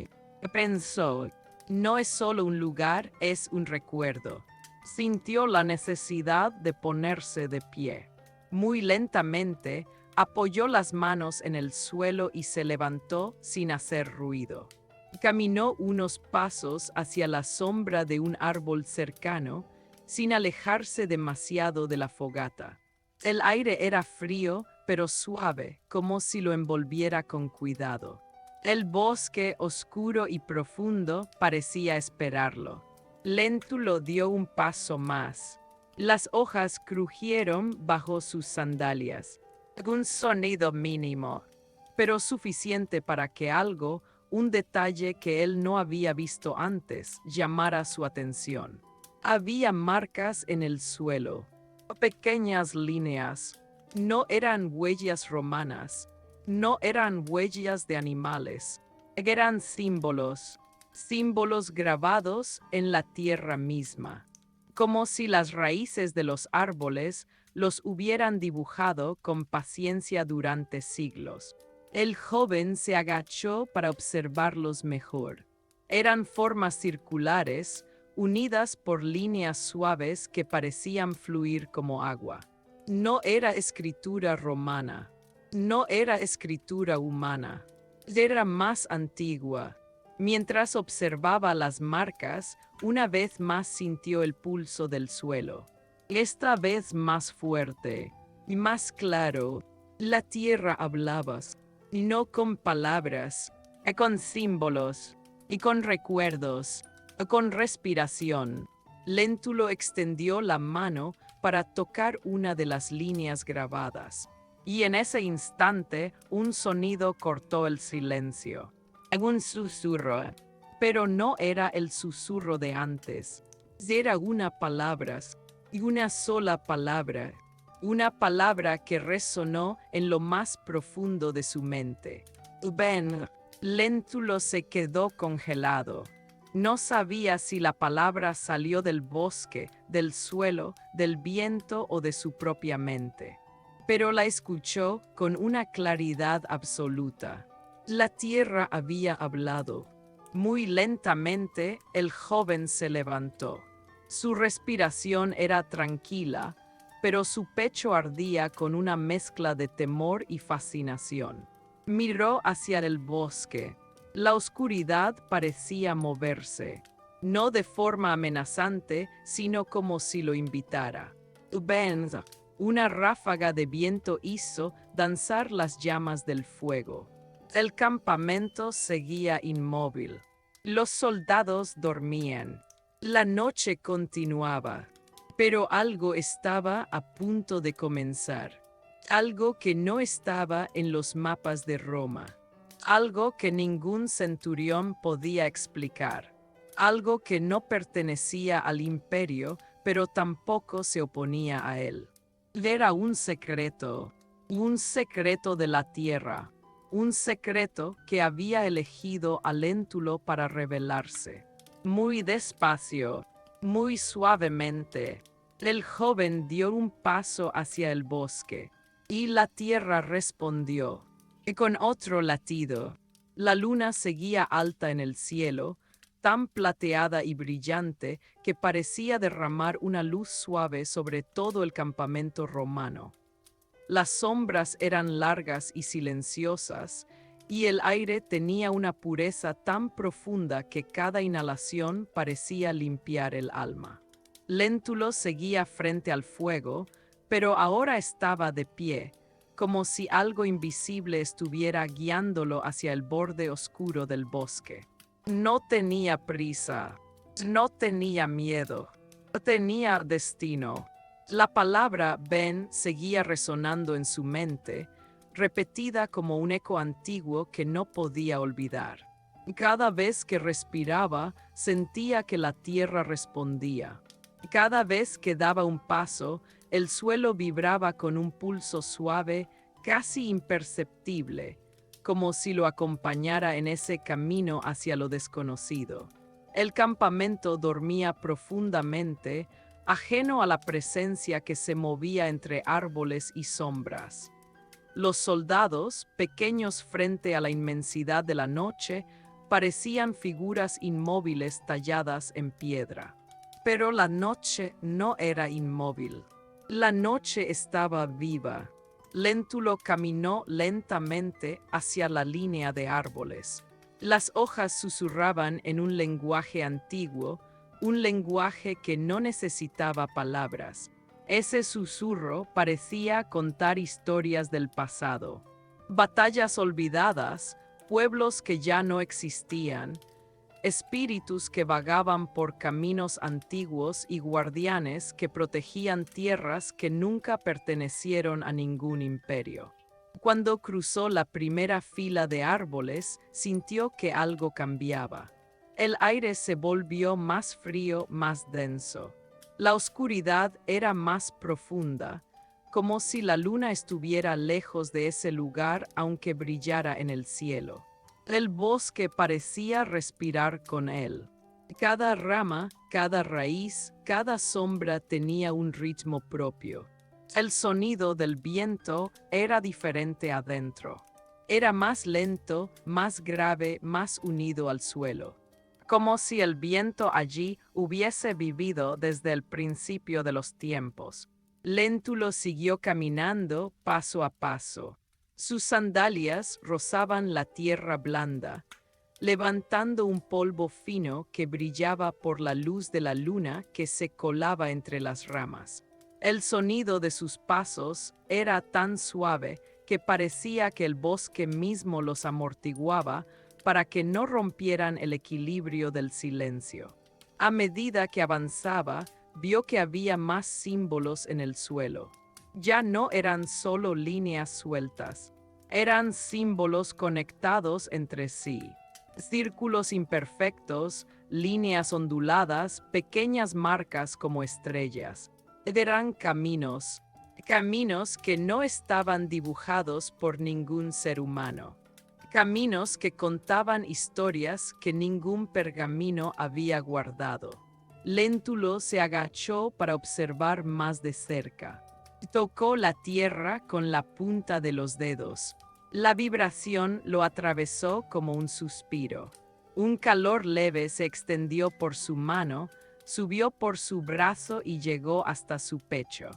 pensó, no es solo un lugar, es un recuerdo. Sintió la necesidad de ponerse de pie. Muy lentamente, apoyó las manos en el suelo y se levantó sin hacer ruido. Caminó unos pasos hacia la sombra de un árbol cercano, sin alejarse demasiado de la fogata. El aire era frío, pero suave, como si lo envolviera con cuidado. El bosque, oscuro y profundo, parecía esperarlo. Léntulo dio un paso más. Las hojas crujieron bajo sus sandalias. Un sonido mínimo, pero suficiente para que algo, un detalle que él no había visto antes, llamara su atención. Había marcas en el suelo, pequeñas líneas. No eran huellas romanas, no eran huellas de animales, eran símbolos, símbolos grabados en la tierra misma, como si las raíces de los árboles los hubieran dibujado con paciencia durante siglos. El joven se agachó para observarlos mejor. Eran formas circulares, unidas por líneas suaves que parecían fluir como agua. No era escritura romana, no era escritura humana, era más antigua. Mientras observaba las marcas, una vez más sintió el pulso del suelo. Esta vez más fuerte y más claro. La tierra hablaba, y no con palabras, con símbolos, y con recuerdos, con respiración. Léntulo extendió la mano para tocar una de las líneas grabadas, y en ese instante un sonido cortó el silencio. Un susurro, pero no era el susurro de antes. Era una palabra, y una sola palabra, una palabra que resonó en lo más profundo de su mente. Ben, Léntulo se quedó congelado. No sabía si la palabra salió del bosque, del suelo, del viento o de su propia mente. Pero la escuchó con una claridad absoluta. La tierra había hablado. Muy lentamente, el joven se levantó. Su respiración era tranquila, pero su pecho ardía con una mezcla de temor y fascinación. Miró hacia el bosque. La oscuridad parecía moverse, no de forma amenazante, sino como si lo invitara. Ben, una ráfaga de viento hizo danzar las llamas del fuego. El campamento seguía inmóvil. Los soldados dormían. La noche continuaba, pero algo estaba a punto de comenzar. Algo que no estaba en los mapas de Roma. Algo que ningún centurión podía explicar. Algo que no pertenecía al imperio, pero tampoco se oponía a él. Era un secreto de la tierra. Un secreto que había elegido a Léntulo para revelarse. Muy despacio, muy suavemente, el joven dio un paso hacia el bosque, y la tierra respondió. Y con otro latido, la luna seguía alta en el cielo, tan plateada y brillante que parecía derramar una luz suave sobre todo el campamento romano. Las sombras eran largas y silenciosas, y el aire tenía una pureza tan profunda que cada inhalación parecía limpiar el alma. Léntulo seguía frente al fuego, pero ahora estaba de pie, como si algo invisible estuviera guiándolo hacia el borde oscuro del bosque. No tenía prisa, no tenía miedo, tenía destino. La palabra ven seguía resonando en su mente, repetida como un eco antiguo que no podía olvidar. Cada vez que respiraba, sentía que la tierra respondía. Cada vez que daba un paso, el suelo vibraba con un pulso suave, casi imperceptible, como si lo acompañara en ese camino hacia lo desconocido. El campamento dormía profundamente, ajeno a la presencia que se movía entre árboles y sombras. Los soldados, pequeños frente a la inmensidad de la noche, parecían figuras inmóviles talladas en piedra. Pero la noche no era inmóvil. La noche estaba viva. Léntulo caminó lentamente hacia la línea de árboles. Las hojas susurraban en un lenguaje antiguo, un lenguaje que no necesitaba palabras. Ese susurro parecía contar historias del pasado. Batallas olvidadas, pueblos que ya no existían, espíritus que vagaban por caminos antiguos y guardianes que protegían tierras que nunca pertenecieron a ningún imperio. Cuando cruzó la primera fila de árboles, sintió que algo cambiaba. El aire se volvió más frío, más denso. La oscuridad era más profunda, como si la luna estuviera lejos de ese lugar aunque brillara en el cielo. El bosque parecía respirar con él. Cada rama, cada raíz, cada sombra tenía un ritmo propio. El sonido del viento era diferente adentro. Era más lento, más grave, más unido al suelo. Como si el viento allí hubiese vivido desde el principio de los tiempos. Léntulo siguió caminando paso a paso. Sus sandalias rozaban la tierra blanda, levantando un polvo fino que brillaba por la luz de la luna que se colaba entre las ramas. El sonido de sus pasos era tan suave que parecía que el bosque mismo los amortiguaba para que no rompieran el equilibrio del silencio. A medida que avanzaba, vio que había más símbolos en el suelo. Ya no eran solo líneas sueltas, eran símbolos conectados entre sí. Círculos imperfectos, líneas onduladas, pequeñas marcas como estrellas. Eran caminos, caminos que no estaban dibujados por ningún ser humano. Caminos que contaban historias que ningún pergamino había guardado. Léntulo se agachó para observar más de cerca. Tocó la tierra con la punta de los dedos. La vibración lo atravesó como un suspiro. Un calor leve se extendió por su mano, subió por su brazo y llegó hasta su pecho.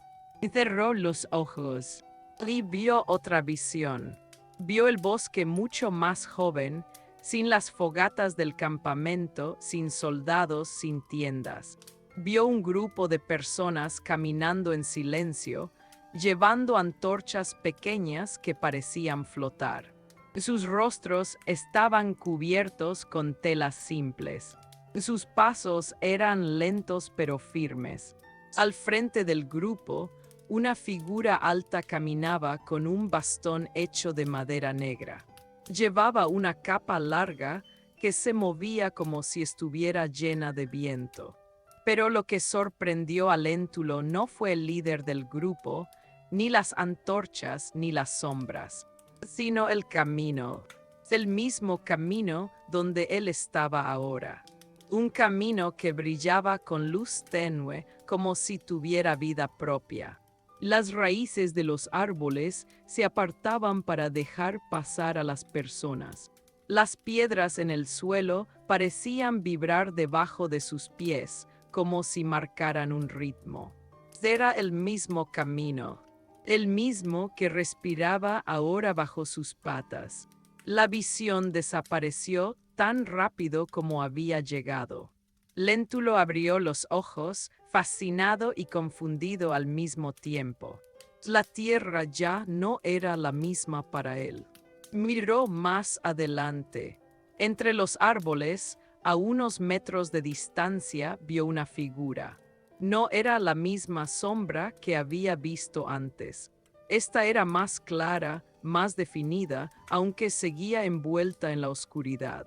Cerró los ojos y vio otra visión. Vio el bosque mucho más joven, sin las fogatas del campamento, sin soldados, sin tiendas. Vio un grupo de personas caminando en silencio, llevando antorchas pequeñas que parecían flotar. Sus rostros estaban cubiertos con telas simples. Sus pasos eran lentos pero firmes. Al frente del grupo, una figura alta caminaba con un bastón hecho de madera negra. Llevaba una capa larga que se movía como si estuviera llena de viento. Pero lo que sorprendió a Léntulo no fue el líder del grupo, ni las antorchas, ni las sombras, sino el camino, el mismo camino donde él estaba ahora. Un camino que brillaba con luz tenue como si tuviera vida propia. Las raíces de los árboles se apartaban para dejar pasar a las personas. Las piedras en el suelo parecían vibrar debajo de sus pies, como si marcaran un ritmo. Era el mismo camino, el mismo que respiraba ahora bajo sus patas. La visión desapareció tan rápido como había llegado. Léntulo abrió los ojos, fascinado y confundido al mismo tiempo. La tierra ya no era la misma para él. Miró más adelante. Entre los árboles, a unos metros de distancia, vio una figura. No era la misma sombra que había visto antes. Esta era más clara, más definida, aunque seguía envuelta en la oscuridad.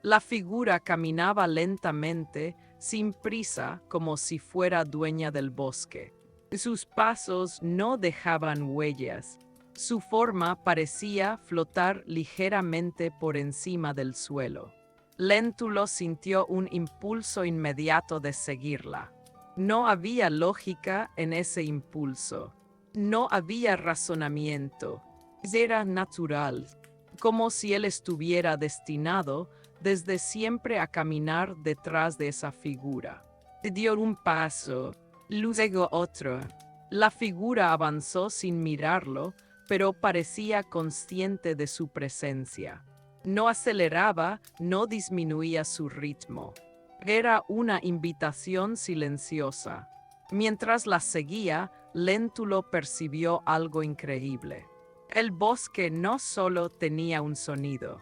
La figura caminaba lentamente, sin prisa, como si fuera dueña del bosque. Sus pasos no dejaban huellas. Su forma parecía flotar ligeramente por encima del suelo. Léntulo sintió un impulso inmediato de seguirla. No había lógica en ese impulso. No había razonamiento. Era natural, como si él estuviera destinado desde siempre a caminar detrás de esa figura. Dio un paso, luego otro. La figura avanzó sin mirarlo, pero parecía consciente de su presencia. No aceleraba, no disminuía su ritmo. Era una invitación silenciosa. Mientras la seguía, Léntulo percibió algo increíble. El bosque no solo tenía un sonido,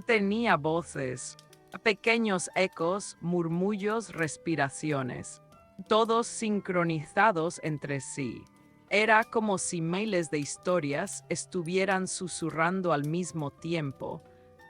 tenía voces, pequeños ecos, murmullos, respiraciones, todos sincronizados entre sí. Era como si miles de historias estuvieran susurrando al mismo tiempo,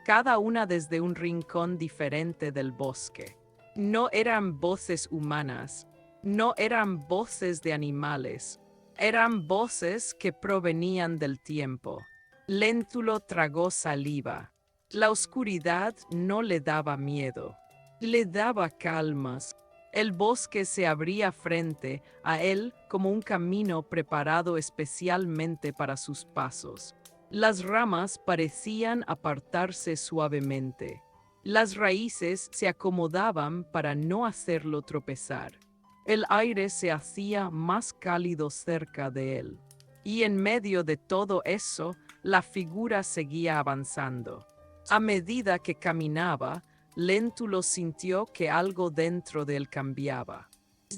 cada una desde un rincón diferente del bosque. No eran voces humanas, no eran voces de animales, eran voces que provenían del tiempo. Léntulo tragó saliva. La oscuridad no le daba miedo, le daba calmas. El bosque se abría frente a él como un camino preparado especialmente para sus pasos. Las ramas parecían apartarse suavemente. Las raíces se acomodaban para no hacerlo tropezar. El aire se hacía más cálido cerca de él. Y en medio de todo eso, la figura seguía avanzando. A medida que caminaba, Léntulo sintió que algo dentro de él cambiaba.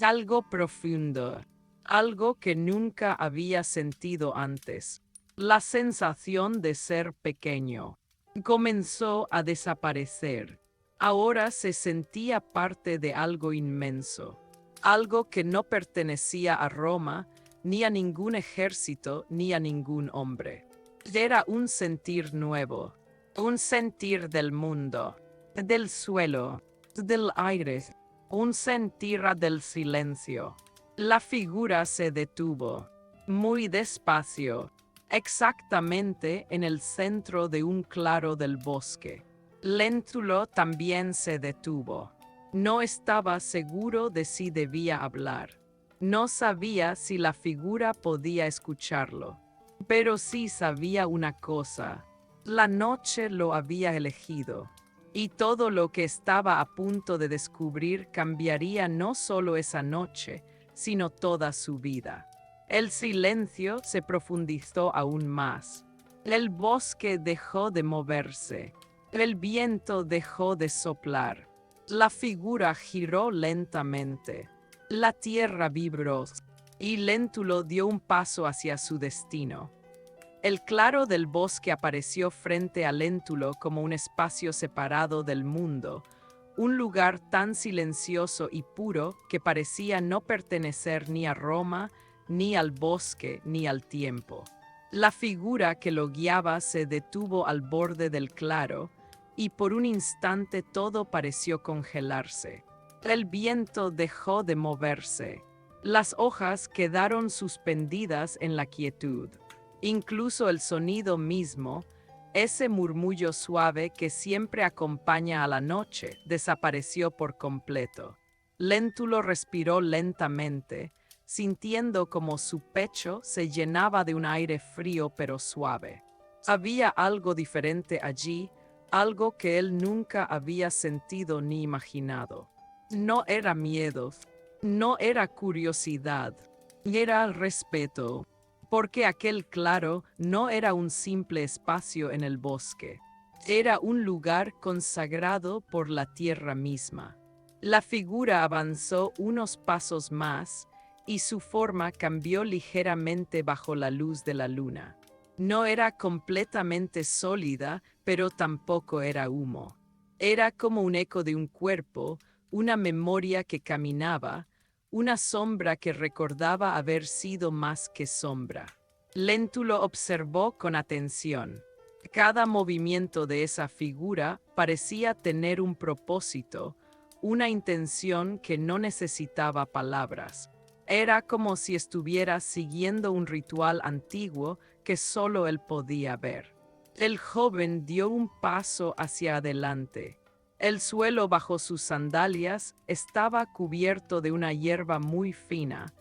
Algo profundo, algo que nunca había sentido antes. La sensación de ser pequeño comenzó a desaparecer. Ahora se sentía parte de algo inmenso, algo que no pertenecía a Roma, ni a ningún ejército, ni a ningún hombre. Era un sentir nuevo, un sentir del mundo, del suelo, del aire, un sentir del silencio. La figura se detuvo, muy despacio, exactamente en el centro de un claro del bosque. Léntulo también se detuvo. No estaba seguro de si debía hablar. No sabía si la figura podía escucharlo. Pero sí sabía una cosa. La noche lo había elegido. Y todo lo que estaba a punto de descubrir cambiaría no solo esa noche, sino toda su vida. El silencio se profundizó aún más. El bosque dejó de moverse. El viento dejó de soplar. La figura giró lentamente. La tierra vibró, y Léntulo dio un paso hacia su destino. El claro del bosque apareció frente a Léntulo como un espacio separado del mundo, un lugar tan silencioso y puro que parecía no pertenecer ni a Roma, ni al bosque, ni al tiempo. La figura que lo guiaba se detuvo al borde del claro, y por un instante todo pareció congelarse. El viento dejó de moverse. Las hojas quedaron suspendidas en la quietud. Incluso el sonido mismo, ese murmullo suave que siempre acompaña a la noche, desapareció por completo. Léntulo respiró lentamente, sintiendo como su pecho se llenaba de un aire frío pero suave. Había algo diferente allí, algo que él nunca había sentido ni imaginado. No era miedo, no era curiosidad, era respeto, porque aquel claro no era un simple espacio en el bosque, era un lugar consagrado por la tierra misma. La figura avanzó unos pasos más y su forma cambió ligeramente bajo la luz de la luna. No era completamente sólida, pero tampoco era humo. Era como un eco de un cuerpo, una memoria que caminaba, una sombra que recordaba haber sido más que sombra. Léntulo observó con atención. Cada movimiento de esa figura parecía tener un propósito, una intención que no necesitaba palabras. Era como si estuviera siguiendo un ritual antiguo que solo él podía ver. El joven dio un paso hacia adelante. El suelo bajo sus sandalias estaba cubierto de una hierba muy fina,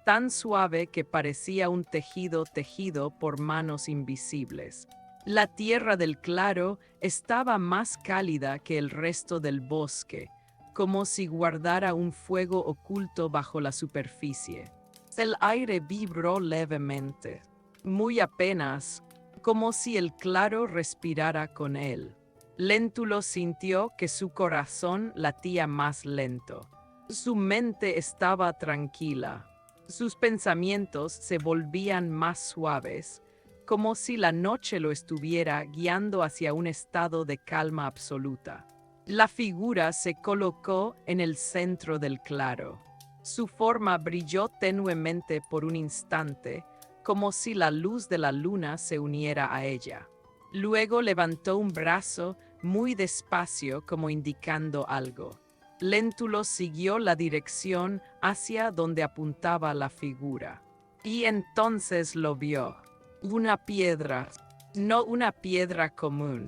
tan suave que parecía un tejido tejido por manos invisibles. La tierra del claro estaba más cálida que el resto del bosque, como si guardara un fuego oculto bajo la superficie. El aire vibró levemente, muy apenas, como si el claro respirara con él. Léntulo sintió que su corazón latía más lento. Su mente estaba tranquila. Sus pensamientos se volvían más suaves, como si la noche lo estuviera guiando hacia un estado de calma absoluta. La figura se colocó en el centro del claro. Su forma brilló tenuemente por un instante, como si la luz de la luna se uniera a ella. Luego levantó un brazo muy despacio como indicando algo. Léntulo siguió la dirección hacia donde apuntaba la figura. Y entonces lo vio. Una piedra, no una piedra común.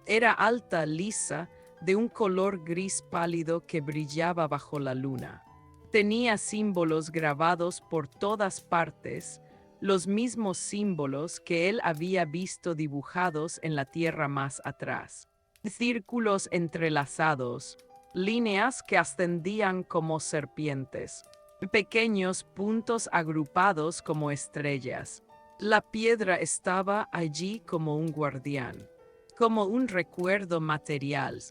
Era alta, lisa, de un color gris pálido que brillaba bajo la luna. Tenía símbolos grabados por todas partes, los mismos símbolos que él había visto dibujados en la tierra más atrás. Círculos entrelazados, líneas que ascendían como serpientes, pequeños puntos agrupados como estrellas. La piedra estaba allí como un guardián, como un recuerdo material,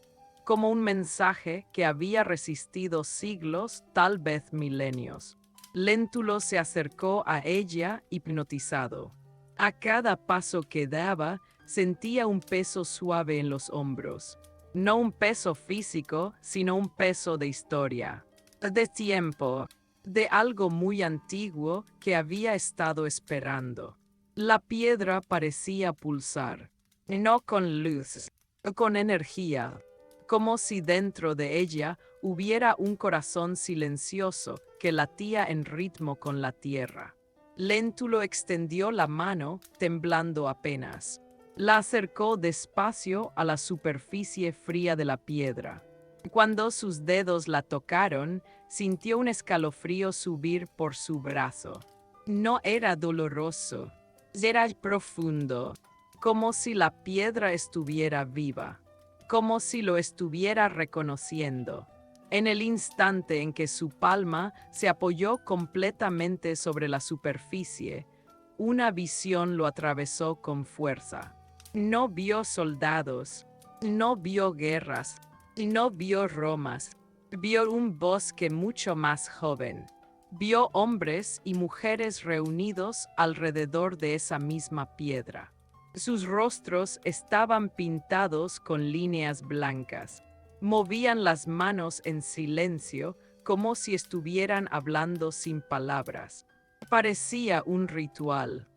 como un mensaje que había resistido siglos, tal vez milenios. Léntulo se acercó a ella hipnotizado. A cada paso que daba, sentía un peso suave en los hombros. No un peso físico, sino un peso de historia, de tiempo, de algo muy antiguo que había estado esperando. La piedra parecía pulsar, no con luz, con energía, como si dentro de ella hubiera un corazón silencioso que latía en ritmo con la tierra. Léntulo extendió la mano, temblando apenas. La acercó despacio a la superficie fría de la piedra. Cuando sus dedos la tocaron, sintió un escalofrío subir por su brazo. No era doloroso, era profundo, como si la piedra estuviera viva, como si lo estuviera reconociendo. En el instante en que su palma se apoyó completamente sobre la superficie, una visión lo atravesó con fuerza. No vio soldados, no vio guerras, no vio Romas, vio un bosque mucho más joven. Vio hombres y mujeres reunidos alrededor de esa misma piedra. Sus rostros estaban pintados con líneas blancas. Movían las manos en silencio como si estuvieran hablando sin palabras. Parecía un ritual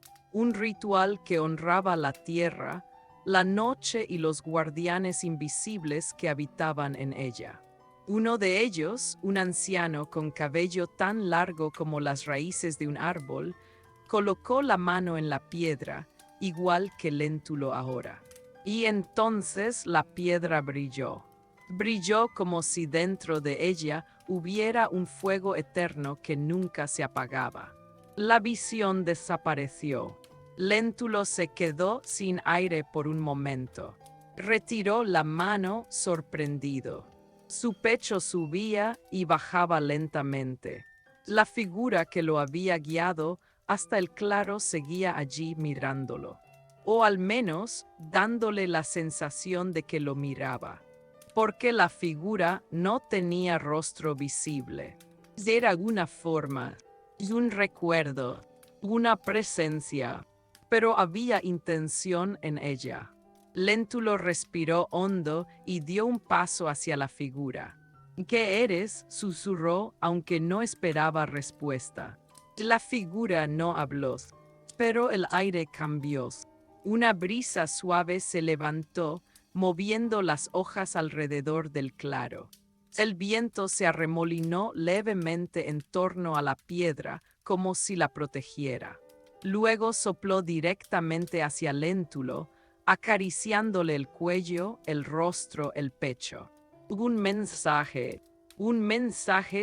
que honraba la tierra, la noche y los guardianes invisibles que habitaban en ella. Uno de ellos, un anciano con cabello tan largo como las raíces de un árbol, colocó la mano en la piedra, igual que Léntulo ahora. Y entonces la piedra brilló. Brilló como si dentro de ella hubiera un fuego eterno que nunca se apagaba. La visión desapareció. Léntulo se quedó sin aire por un momento. Retiró la mano sorprendido. Su pecho subía y bajaba lentamente. La figura que lo había guiado hasta el claro seguía allí mirándolo, o al menos dándole la sensación de que lo miraba, porque la figura no tenía rostro visible. Era una forma, un recuerdo, una presencia, pero había intención en ella. Léntulo respiró hondo y dio un paso hacia la figura. ¿Qué eres?, susurró, aunque no esperaba respuesta. La figura no habló, pero el aire cambió. Una brisa suave se levantó, moviendo las hojas alrededor del claro. El viento se arremolinó levemente en torno a la piedra, como si la protegiera. Luego sopló directamente hacia Léntulo, acariciándole el cuello, el rostro, el pecho. Un mensaje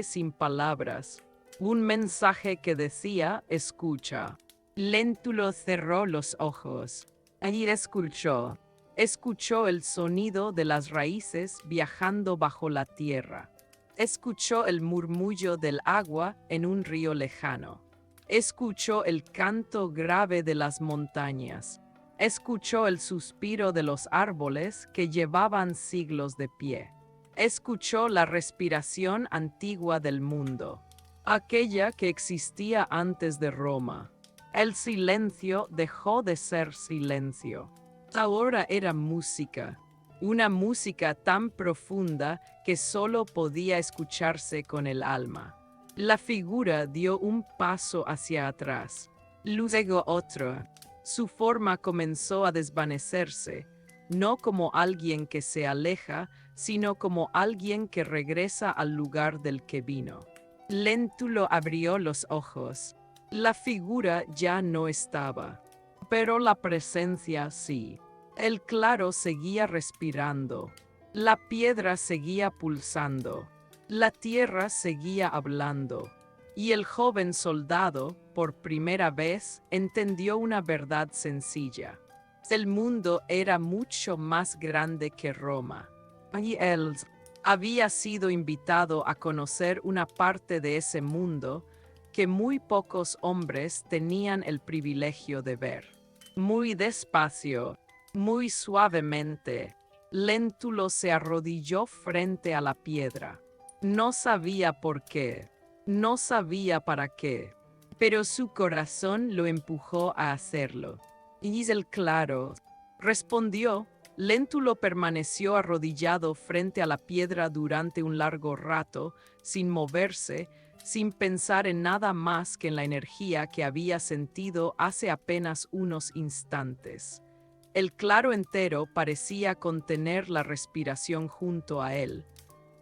sin palabras, un mensaje que decía: escucha. Léntulo cerró los ojos. Allí escuchó el sonido de las raíces viajando bajo la tierra. Escuchó el murmullo del agua en un río lejano. Escuchó el canto grave de las montañas. Escuchó el suspiro de los árboles que llevaban siglos de pie. Escuchó la respiración antigua del mundo, aquella que existía antes de Roma. El silencio dejó de ser silencio. Ahora era música, una música tan profunda que solo podía escucharse con el alma. La figura dio un paso hacia atrás, luego otro. Su forma comenzó a desvanecerse, no como alguien que se aleja, sino como alguien que regresa al lugar del que vino. Léntulo abrió los ojos. La figura ya no estaba, pero la presencia sí. El claro seguía respirando. La piedra seguía pulsando. La tierra seguía hablando. Y el joven soldado, por primera vez, entendió una verdad sencilla. El mundo era mucho más grande que Roma. Y él había sido invitado a conocer una parte de ese mundo que muy pocos hombres tenían el privilegio de ver. Muy despacio, muy suavemente, Léntulo se arrodilló frente a la piedra. No sabía por qué, no sabía para qué, pero su corazón lo empujó a hacerlo. Y el claro respondió. Léntulo permaneció arrodillado frente a la piedra durante un largo rato, sin moverse, sin pensar en nada más que en la energía que había sentido hace apenas unos instantes. El claro entero parecía contener la respiración junto a él.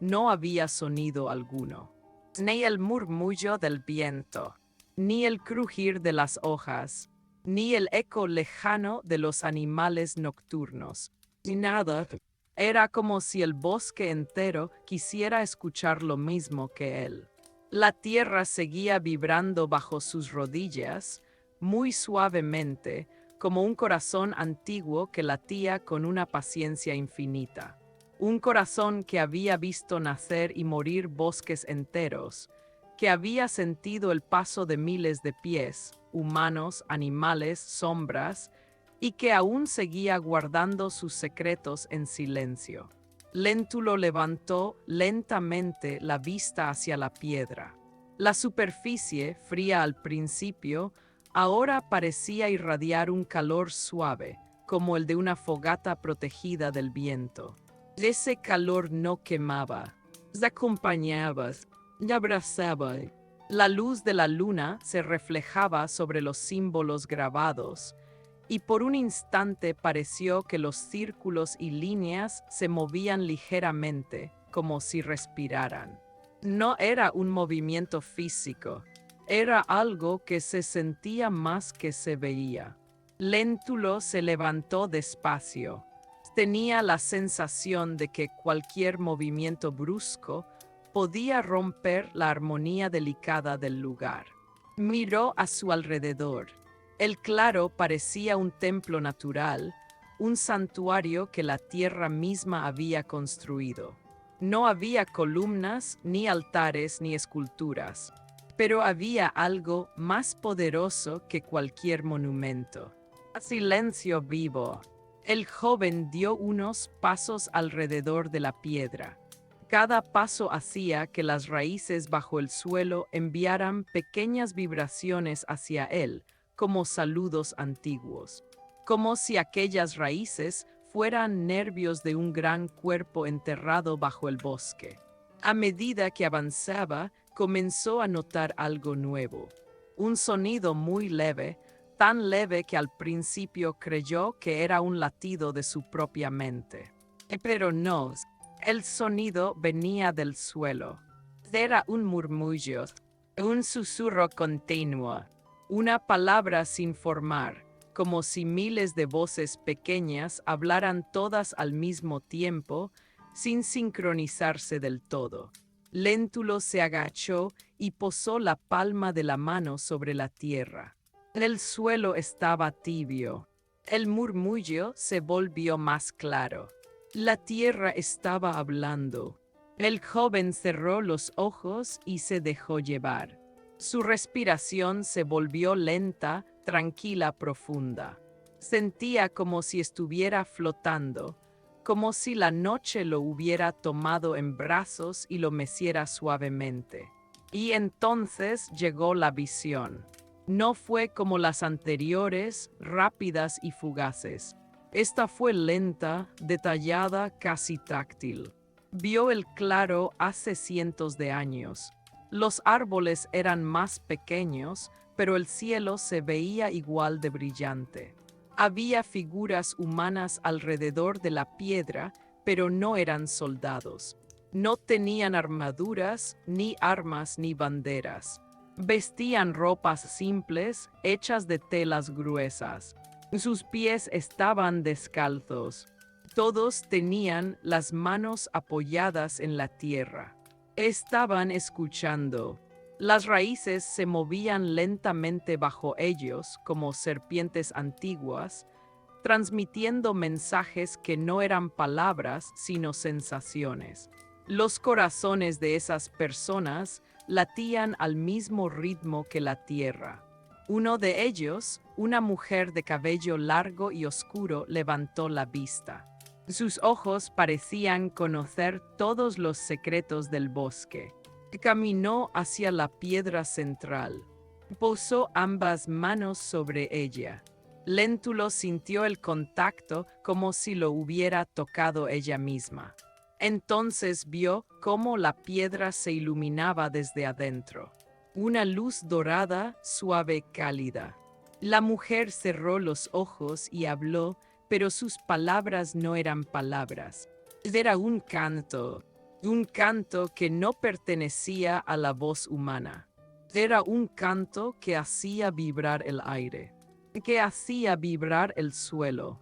No había sonido alguno, ni el murmullo del viento, ni el crujir de las hojas, ni el eco lejano de los animales nocturnos, ni nada. Era como si el bosque entero quisiera escuchar lo mismo que él. La tierra seguía vibrando bajo sus rodillas, muy suavemente, como un corazón antiguo que latía con una paciencia infinita. Un corazón que había visto nacer y morir bosques enteros, que había sentido el paso de miles de pies, humanos, animales, sombras, y que aún seguía guardando sus secretos en silencio. Léntulo levantó lentamente la vista hacia la piedra. La superficie, fría al principio, ahora parecía irradiar un calor suave, como el de una fogata protegida del viento. Ese calor no quemaba, se acompañaba, y abrazaba. La luz de la luna se reflejaba sobre los símbolos grabados, y por un instante pareció que los círculos y líneas se movían ligeramente, como si respiraran. No era un movimiento físico, era algo que se sentía más que se veía. Léntulo se levantó despacio. Tenía la sensación de que cualquier movimiento brusco podía romper la armonía delicada del lugar. Miró a su alrededor. El claro parecía un templo natural, un santuario que la tierra misma había construido. No había columnas, ni altares, ni esculturas, pero había algo más poderoso que cualquier monumento. Silencio vivo. El joven dio unos pasos alrededor de la piedra. Cada paso hacía que las raíces bajo el suelo enviaran pequeñas vibraciones hacia él, como saludos antiguos, como si aquellas raíces fueran nervios de un gran cuerpo enterrado bajo el bosque. A medida que avanzaba, comenzó a notar algo nuevo, un sonido muy leve, tan leve que al principio creyó que era un latido de su propia mente. Pero no, el sonido venía del suelo. Era un murmullo, un susurro continuo, una palabra sin formar, como si miles de voces pequeñas hablaran todas al mismo tiempo, sin sincronizarse del todo. Léntulo se agachó y posó la palma de la mano sobre la tierra. El suelo estaba tibio. El murmullo se volvió más claro. La tierra estaba hablando. El joven cerró los ojos y se dejó llevar. Su respiración se volvió lenta, tranquila, profunda. Sentía como si estuviera flotando, como si la noche lo hubiera tomado en brazos y lo meciera suavemente. Y entonces llegó la visión. No fue como las anteriores, rápidas y fugaces. Esta fue lenta, detallada, casi táctil. Vio el claro hace cientos de años. Los árboles eran más pequeños, pero el cielo se veía igual de brillante. Había figuras humanas alrededor de la piedra, pero no eran soldados. No tenían armaduras, ni armas, ni banderas. Vestían ropas simples, hechas de telas gruesas. Sus pies estaban descalzos. Todos tenían las manos apoyadas en la tierra. Estaban escuchando. Las raíces se movían lentamente bajo ellos como serpientes antiguas, transmitiendo mensajes que no eran palabras sino sensaciones. Los corazones de esas personas latían al mismo ritmo que la tierra. Uno de ellos, una mujer de cabello largo y oscuro, levantó la vista. Sus ojos parecían conocer todos los secretos del bosque. Caminó hacia la piedra central. Posó ambas manos sobre ella. Léntulo sintió el contacto como si lo hubiera tocado ella misma. Entonces vio cómo la piedra se iluminaba desde adentro. Una luz dorada, suave, cálida. La mujer cerró los ojos y habló, pero sus palabras no eran palabras. Era un canto que no pertenecía a la voz humana. Era un canto que hacía vibrar el aire, que hacía vibrar el suelo,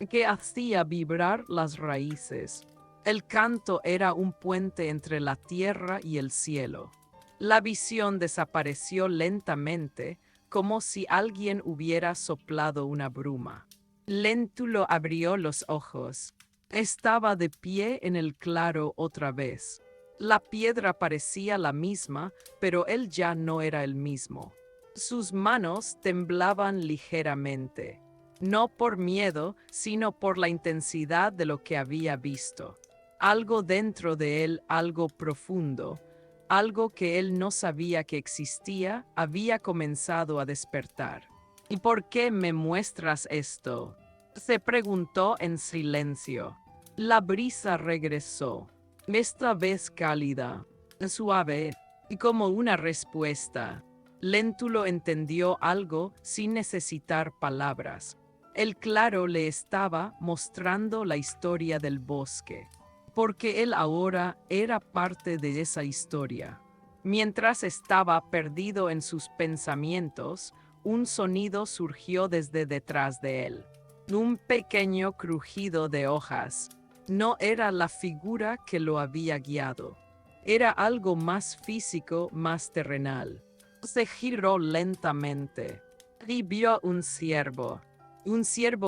que hacía vibrar las raíces. El canto era un puente entre la tierra y el cielo. La visión desapareció lentamente, como si alguien hubiera soplado una bruma. Léntulo abrió los ojos. Estaba de pie en el claro otra vez. La piedra parecía la misma, pero él ya no era el mismo. Sus manos temblaban ligeramente, no por miedo, sino por la intensidad de lo que había visto. Algo dentro de él, algo profundo, algo que él no sabía que existía, había comenzado a despertar. ¿Y por qué me muestras esto?, se preguntó en silencio. La brisa regresó, esta vez cálida, suave, y como una respuesta. Léntulo entendió algo sin necesitar palabras. El claro le estaba mostrando la historia del bosque, porque él ahora era parte de esa historia. Mientras estaba perdido en sus pensamientos, un sonido surgió desde detrás de él. Un pequeño crujido de hojas. No era la figura que lo había guiado. Era algo más físico, más terrenal. Se giró lentamente y vio un ciervo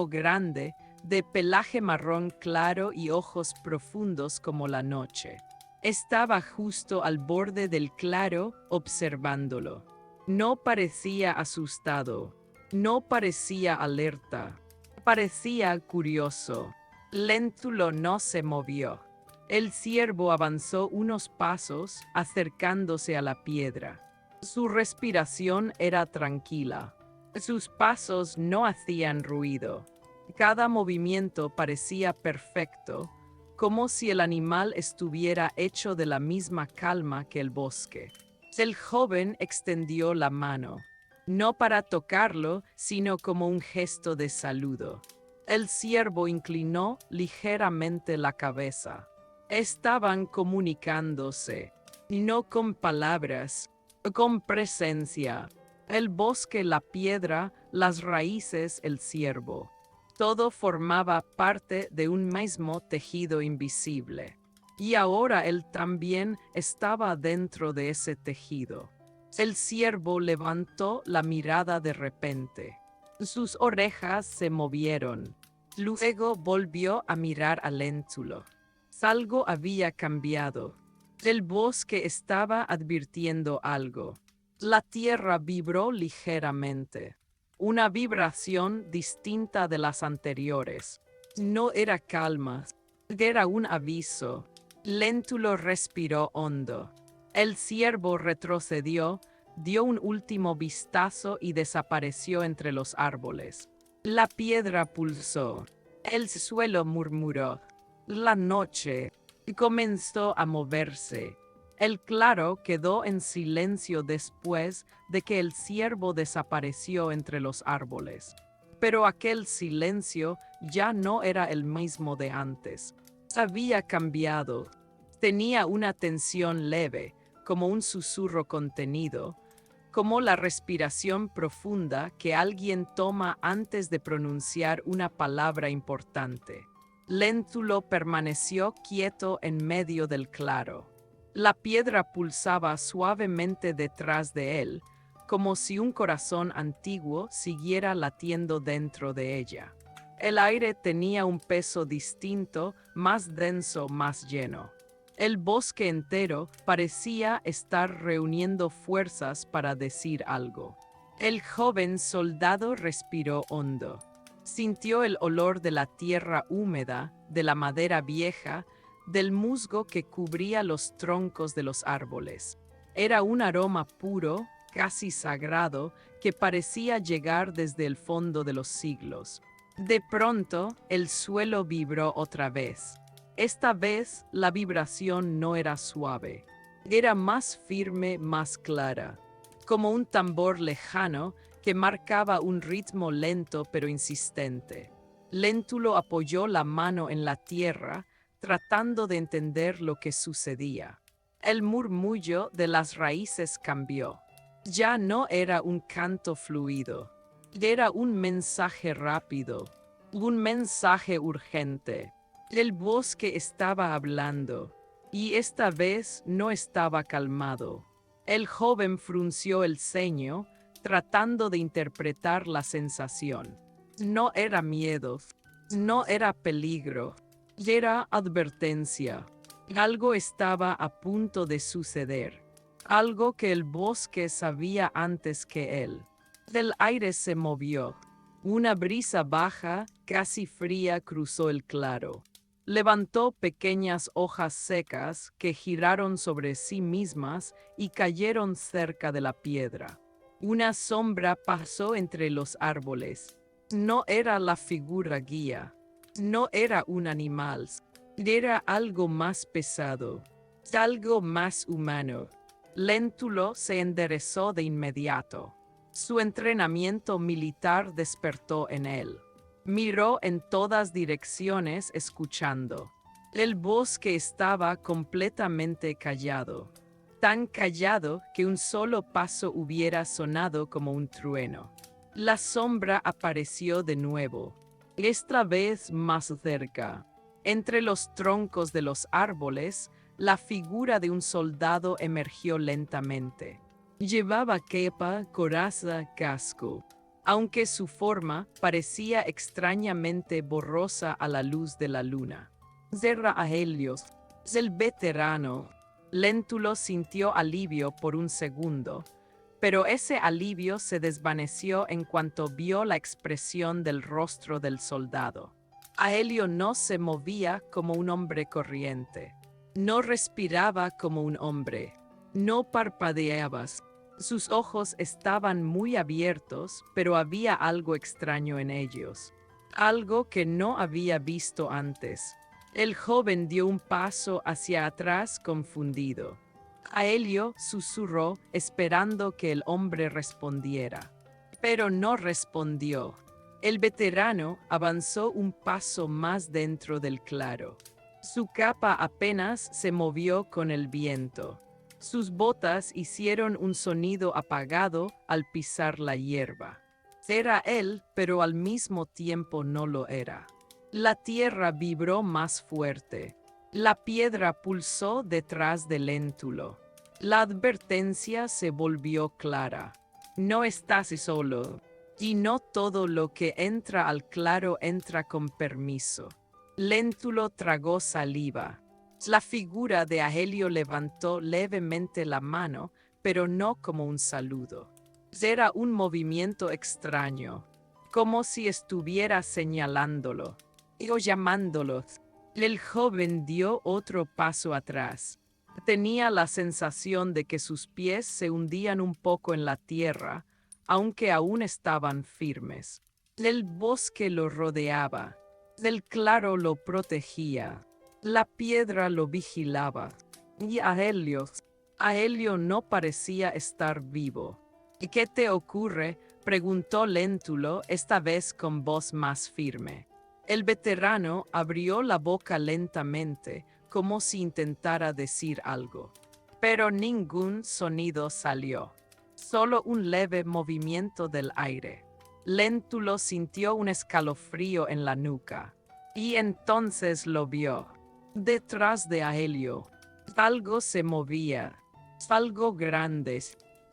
grande, de pelaje marrón claro y ojos profundos como la noche. Estaba justo al borde del claro, observándolo. No parecía asustado, no parecía alerta, parecía curioso. Léntulo no se movió. El ciervo avanzó unos pasos, acercándose a la piedra. Su respiración era tranquila. Sus pasos no hacían ruido. Cada movimiento parecía perfecto, como si el animal estuviera hecho de la misma calma que el bosque. El joven extendió la mano, no para tocarlo, sino como un gesto de saludo. El ciervo inclinó ligeramente la cabeza. Estaban comunicándose, no con palabras, con presencia. El bosque, la piedra, las raíces, el ciervo. Todo formaba parte de un mismo tejido invisible. Y ahora él también estaba dentro de ese tejido. El ciervo levantó la mirada de repente. Sus orejas se movieron. Luego volvió a mirar a Léntulo. Algo había cambiado. El bosque estaba advirtiendo algo. La tierra vibró ligeramente. Una vibración distinta de las anteriores. No era calma, era un aviso. Léntulo respiró hondo. El ciervo retrocedió, dio un último vistazo y desapareció entre los árboles. La piedra pulsó. El suelo murmuró. La noche comenzó a moverse. El claro quedó en silencio después de que el ciervo desapareció entre los árboles. Pero aquel silencio ya no era el mismo de antes. Había cambiado. Tenía una tensión leve, como un susurro contenido, como la respiración profunda que alguien toma antes de pronunciar una palabra importante. Léntulo permaneció quieto en medio del claro. La piedra pulsaba suavemente detrás de él, como si un corazón antiguo siguiera latiendo dentro de ella. El aire tenía un peso distinto, más denso, más lleno. El bosque entero parecía estar reuniendo fuerzas para decir algo. El joven soldado respiró hondo. Sintió el olor de la tierra húmeda, de la madera vieja, del musgo que cubría los troncos de los árboles. Era un aroma puro, casi sagrado, que parecía llegar desde el fondo de los siglos. De pronto, el suelo vibró otra vez. Esta vez, la vibración no era suave. Era más firme, más clara, como un tambor lejano que marcaba un ritmo lento pero insistente. Léntulo apoyó la mano en la tierra, tratando de entender lo que sucedía. El murmullo de las raíces cambió. Ya no era un canto fluido. Era un mensaje rápido, un mensaje urgente. El bosque estaba hablando, y esta vez no estaba calmado. El joven frunció el ceño, tratando de interpretar la sensación. No era miedo, no era peligro, era advertencia. Algo estaba a punto de suceder, algo que el bosque sabía antes que él. El aire se movió. Una brisa baja, casi fría, cruzó el claro. Levantó pequeñas hojas secas que giraron sobre sí mismas y cayeron cerca de la piedra. Una sombra pasó entre los árboles. No era la figura guía. No era un animal. Era algo más pesado, algo más humano. Léntulo se enderezó de inmediato. Su entrenamiento militar despertó en él. Miró en todas direcciones escuchando. El bosque estaba completamente callado, tan callado que un solo paso hubiera sonado como un trueno. La sombra apareció de nuevo, esta vez más cerca. Entre los troncos de los árboles, la figura de un soldado emergió lentamente. Llevaba capa, coraza, casco. aunque su forma parecía extrañamente borrosa a la luz de la luna. Era Ahelios, el veterano. Léntulo sintió alivio por un segundo, pero ese alivio se desvaneció en cuanto vio la expresión del rostro del soldado. Ahelio no se movía como un hombre corriente. No respiraba como un hombre. No parpadeaba. Sus ojos estaban muy abiertos, pero había algo extraño en ellos. Algo que no había visto antes. El joven dio un paso hacia atrás confundido. Ahelio susurró esperando que el hombre respondiera. Pero no respondió. El veterano avanzó un paso más dentro del claro. Su capa apenas se movió con el viento. Sus botas hicieron un sonido apagado al pisar la hierba. Era él, pero al mismo tiempo no lo era. La tierra vibró más fuerte. La piedra pulsó detrás del Léntulo. La advertencia se volvió clara. No estás solo. Y no todo lo que entra al claro entra con permiso. Léntulo tragó saliva. La figura de Ahelio levantó levemente la mano, pero no como un saludo. Era un movimiento extraño, como si estuviera señalándolo o llamándolo. El joven dio otro paso atrás. Tenía la sensación de que sus pies se hundían un poco en la tierra, aunque aún estaban firmes. El bosque lo rodeaba. El claro lo protegía. La piedra lo vigilaba. Y Ahelio no parecía estar vivo. ¿Y qué te ocurre?, preguntó Léntulo, esta vez con voz más firme. El veterano abrió la boca lentamente, como si intentara decir algo. Pero ningún sonido salió. Solo un leve movimiento del aire. Léntulo sintió un escalofrío en la nuca. Y entonces lo vio. Detrás de Ahelio. Algo se movía. Algo grande.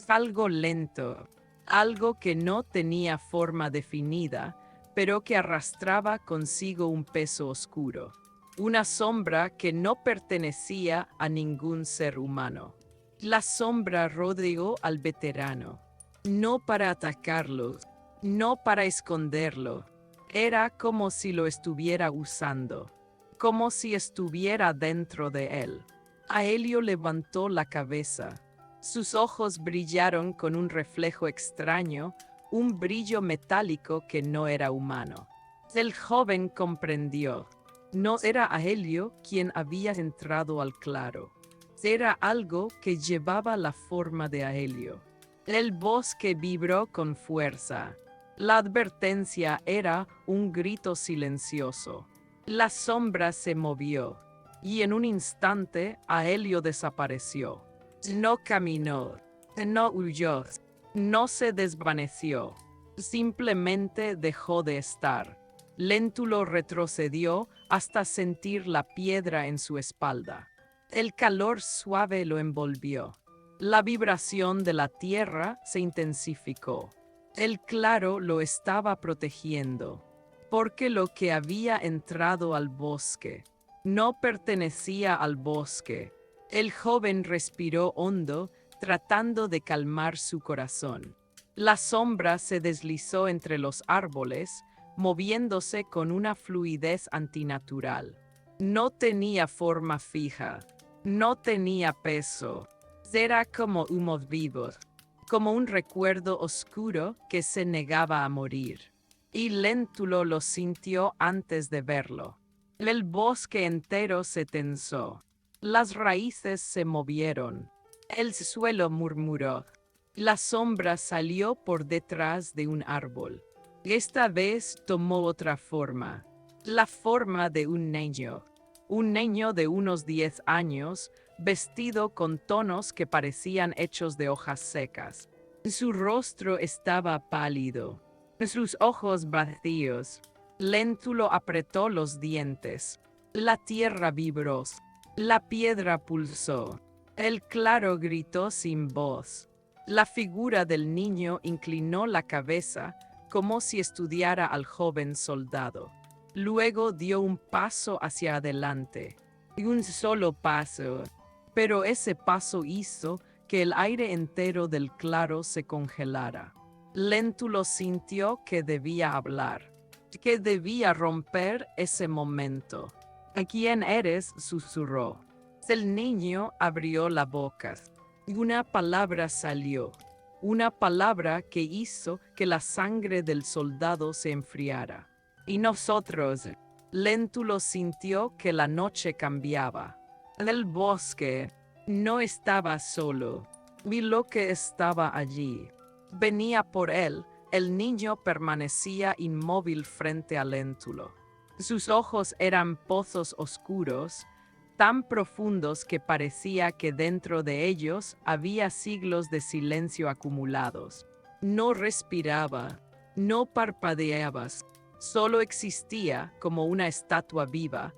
Algo lento. Algo que no tenía forma definida, pero que arrastraba consigo un peso oscuro. Una sombra que no pertenecía a ningún ser humano. La sombra rodeó al veterano. No para atacarlo, no para esconderlo. Era como si lo estuviera usando, como si estuviera dentro de él. Ahelio levantó la cabeza. Sus ojos brillaron con un reflejo extraño, un brillo metálico que no era humano. El joven comprendió. No era Ahelio quien había entrado al claro. Era algo que llevaba la forma de Ahelio. El bosque vibró con fuerza. La advertencia era un grito silencioso. La sombra se movió, y en un instante Ahelio desapareció. No caminó, no huyó, no se desvaneció. Simplemente dejó de estar. Léntulo retrocedió hasta sentir la piedra en su espalda. El calor suave lo envolvió. La vibración de la tierra se intensificó. El claro lo estaba protegiendo, porque lo que había entrado al bosque no pertenecía al bosque. El joven respiró hondo, tratando de calmar su corazón. La sombra se deslizó entre los árboles, moviéndose con una fluidez antinatural. No tenía forma fija, no tenía peso. Era como humo vivo, como un recuerdo oscuro que se negaba a morir. Y Léntulo lo sintió antes de verlo. El bosque entero se tensó. Las raíces se movieron. El suelo murmuró. La sombra salió por detrás de un árbol. Esta vez tomó otra forma. La forma de un niño. Un niño de unos 10 años, vestido con tonos que parecían hechos de hojas secas. Su rostro estaba pálido. Sus ojos vacíos. Léntulo apretó los dientes. La tierra vibró. La piedra pulsó. El claro gritó sin voz. La figura del niño inclinó la cabeza, como si estudiara al joven soldado. Luego dio un paso hacia adelante, y un solo paso, pero ese paso hizo que el aire entero del claro se congelara. Léntulo sintió que debía hablar, que debía romper ese momento. ¿A quién eres?, susurró. El niño abrió la boca, y una palabra salió, una palabra que hizo que la sangre del soldado se enfriara. Y nosotros, Léntulo sintió que la noche cambiaba. En el bosque no estaba solo, vi lo que estaba allí. Venía por él, el niño permanecía inmóvil frente a Léntulo. Sus ojos eran pozos oscuros, tan profundos que parecía que dentro de ellos había siglos de silencio acumulados. No respiraba, no parpadeaba, solo existía como una estatua viva,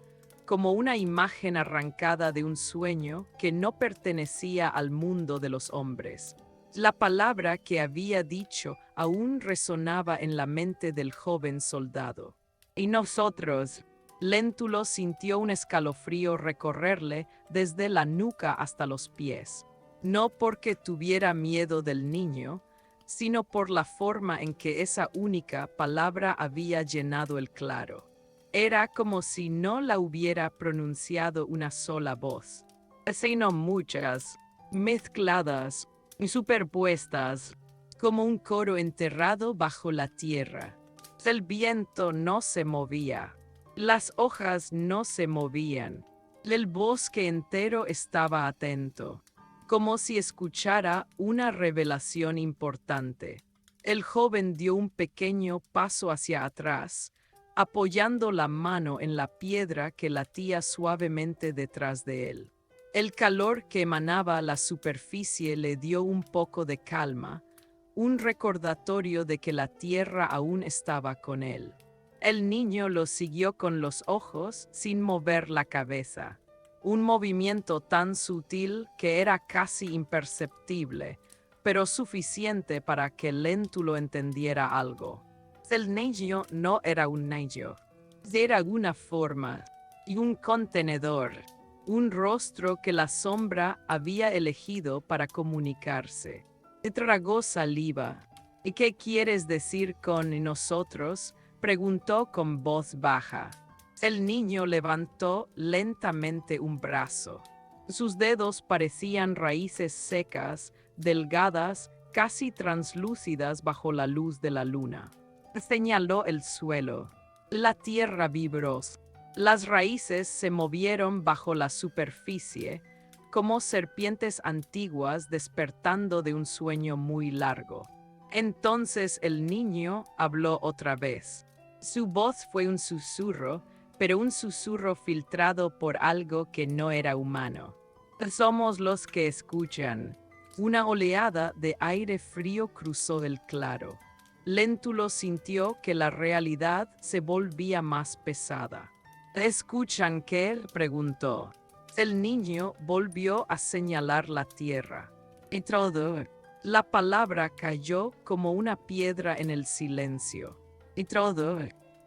como una imagen arrancada de un sueño que no pertenecía al mundo de los hombres. La palabra que había dicho aún resonaba en la mente del joven soldado. Y nosotros, Léntulo sintió un escalofrío recorrerle desde la nuca hasta los pies. No porque tuviera miedo del niño, sino por la forma en que esa única palabra había llenado el claro. Era como si no la hubiera pronunciado una sola voz, sino muchas, mezcladas y superpuestas, como un coro enterrado bajo la tierra. El viento no se movía, las hojas no se movían, el bosque entero estaba atento, como si escuchara una revelación importante. El joven dio un pequeño paso hacia atrás, apoyando la mano en la piedra que latía suavemente detrás de él. El calor que emanaba a la superficie le dio un poco de calma, un recordatorio de que la tierra aún estaba con él. El niño lo siguió con los ojos sin mover la cabeza, un movimiento tan sutil que era casi imperceptible, pero suficiente para que Léntulo entendiera algo. El niño no era un niño, era una forma y un contenedor, un rostro que la sombra había elegido para comunicarse. Tragó saliva. ¿Y qué quieres decir con nosotros?, preguntó con voz baja. El niño levantó lentamente un brazo. Sus dedos parecían raíces secas, delgadas, casi translúcidas bajo la luz de la luna. Señaló el suelo. La tierra vibró. Las raíces se movieron bajo la superficie, como serpientes antiguas despertando de un sueño muy largo. Entonces el niño habló otra vez. Su voz fue un susurro, pero un susurro filtrado por algo que no era humano. Somos los que escuchan. Una oleada de aire frío cruzó el claro. Léntulo sintió que la realidad se volvía más pesada. ¿Escuchan qué?, preguntó. El niño volvió a señalar la tierra. Y todo. La palabra cayó como una piedra en el silencio. Y todo.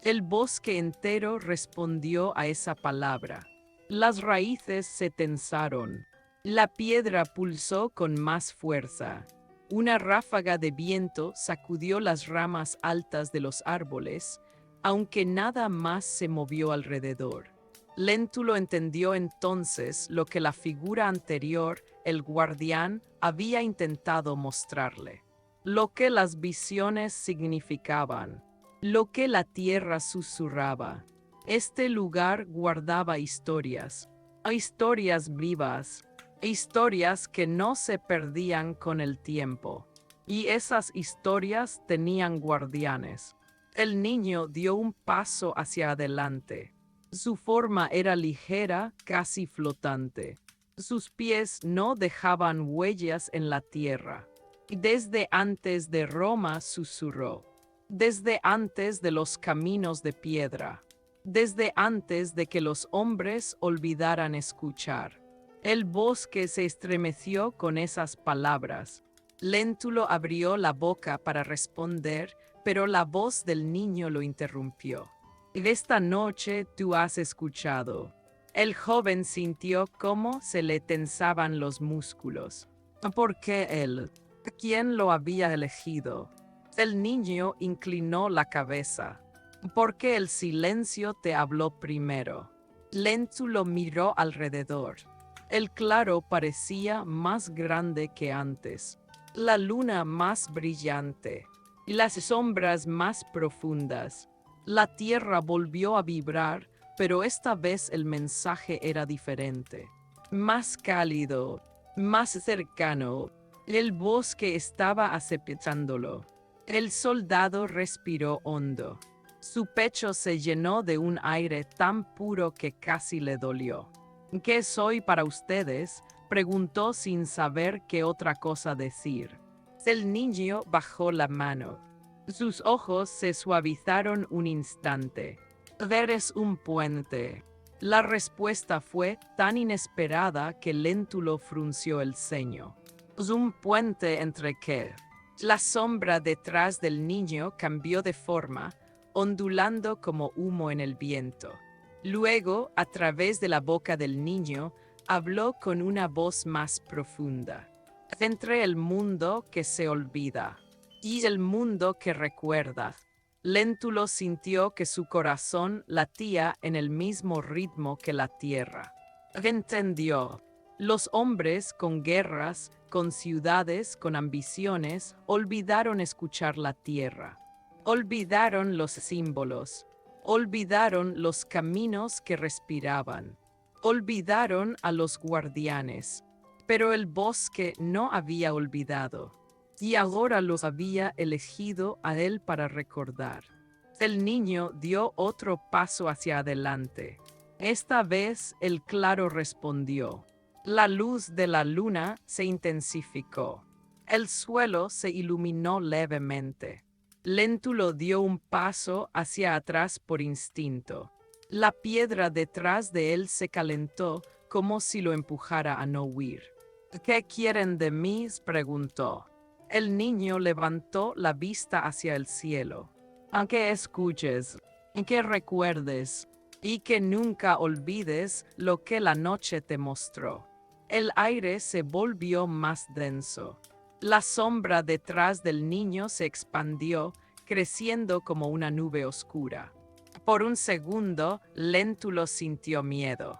El bosque entero respondió a esa palabra. Las raíces se tensaron. La piedra pulsó con más fuerza. Una ráfaga de viento sacudió las ramas altas de los árboles, aunque nada más se movió alrededor. Léntulo entendió entonces lo que la figura anterior, el guardián, había intentado mostrarle. Lo que las visiones significaban, lo que la tierra susurraba. Este lugar guardaba historias, historias vivas, historias que no se perdían con el tiempo. Y esas historias tenían guardianes. El niño dio un paso hacia adelante. Su forma era ligera, casi flotante. Sus pies no dejaban huellas en la tierra. Desde antes de Roma, susurró. Desde antes de los caminos de piedra. Desde antes de que los hombres olvidaran escuchar. El bosque se estremeció con esas palabras. Léntulo abrió la boca para responder, pero la voz del niño lo interrumpió. Esta noche tú has escuchado. El joven sintió cómo se le tensaban los músculos. ¿Por qué él? ¿Quién lo había elegido? El niño inclinó la cabeza. Porque el silencio te habló primero. Léntulo miró alrededor. El claro parecía más grande que antes, la luna más brillante y las sombras más profundas. La tierra volvió a vibrar, pero esta vez el mensaje era diferente. Más cálido, más cercano. El bosque estaba aceptándolo. El soldado respiró hondo. Su pecho se llenó de un aire tan puro que casi le dolió. ¿Qué soy para ustedes?, preguntó sin saber qué otra cosa decir. El niño bajó la mano. Sus ojos se suavizaron un instante. Eres un puente. La respuesta fue tan inesperada que Léntulo frunció el ceño. ¿Un puente entre qué? La sombra detrás del niño cambió de forma, ondulando como humo en el viento. Luego, a través de la boca del niño, habló con una voz más profunda. Entre el mundo que se olvida y el mundo que recuerda. Léntulo sintió que su corazón latía en el mismo ritmo que la tierra. Entendió. Los hombres con guerras, con ciudades, con ambiciones, olvidaron escuchar la tierra. Olvidaron los símbolos. Olvidaron los caminos que respiraban. Olvidaron a los guardianes. Pero el bosque no había olvidado. Y ahora los había elegido a él para recordar. El niño dio otro paso hacia adelante. Esta vez el claro respondió. La luz de la luna se intensificó. El suelo se iluminó levemente. Léntulo dio un paso hacia atrás por instinto. La piedra detrás de él se calentó como si lo empujara a no huir. ¿Qué quieren de mí?, preguntó. El niño levantó la vista hacia el cielo. A que escuches, que recuerdes, y que nunca olvides lo que la noche te mostró. El aire se volvió más denso. La sombra detrás del niño se expandió, creciendo como una nube oscura. Por un segundo, Léntulo sintió miedo.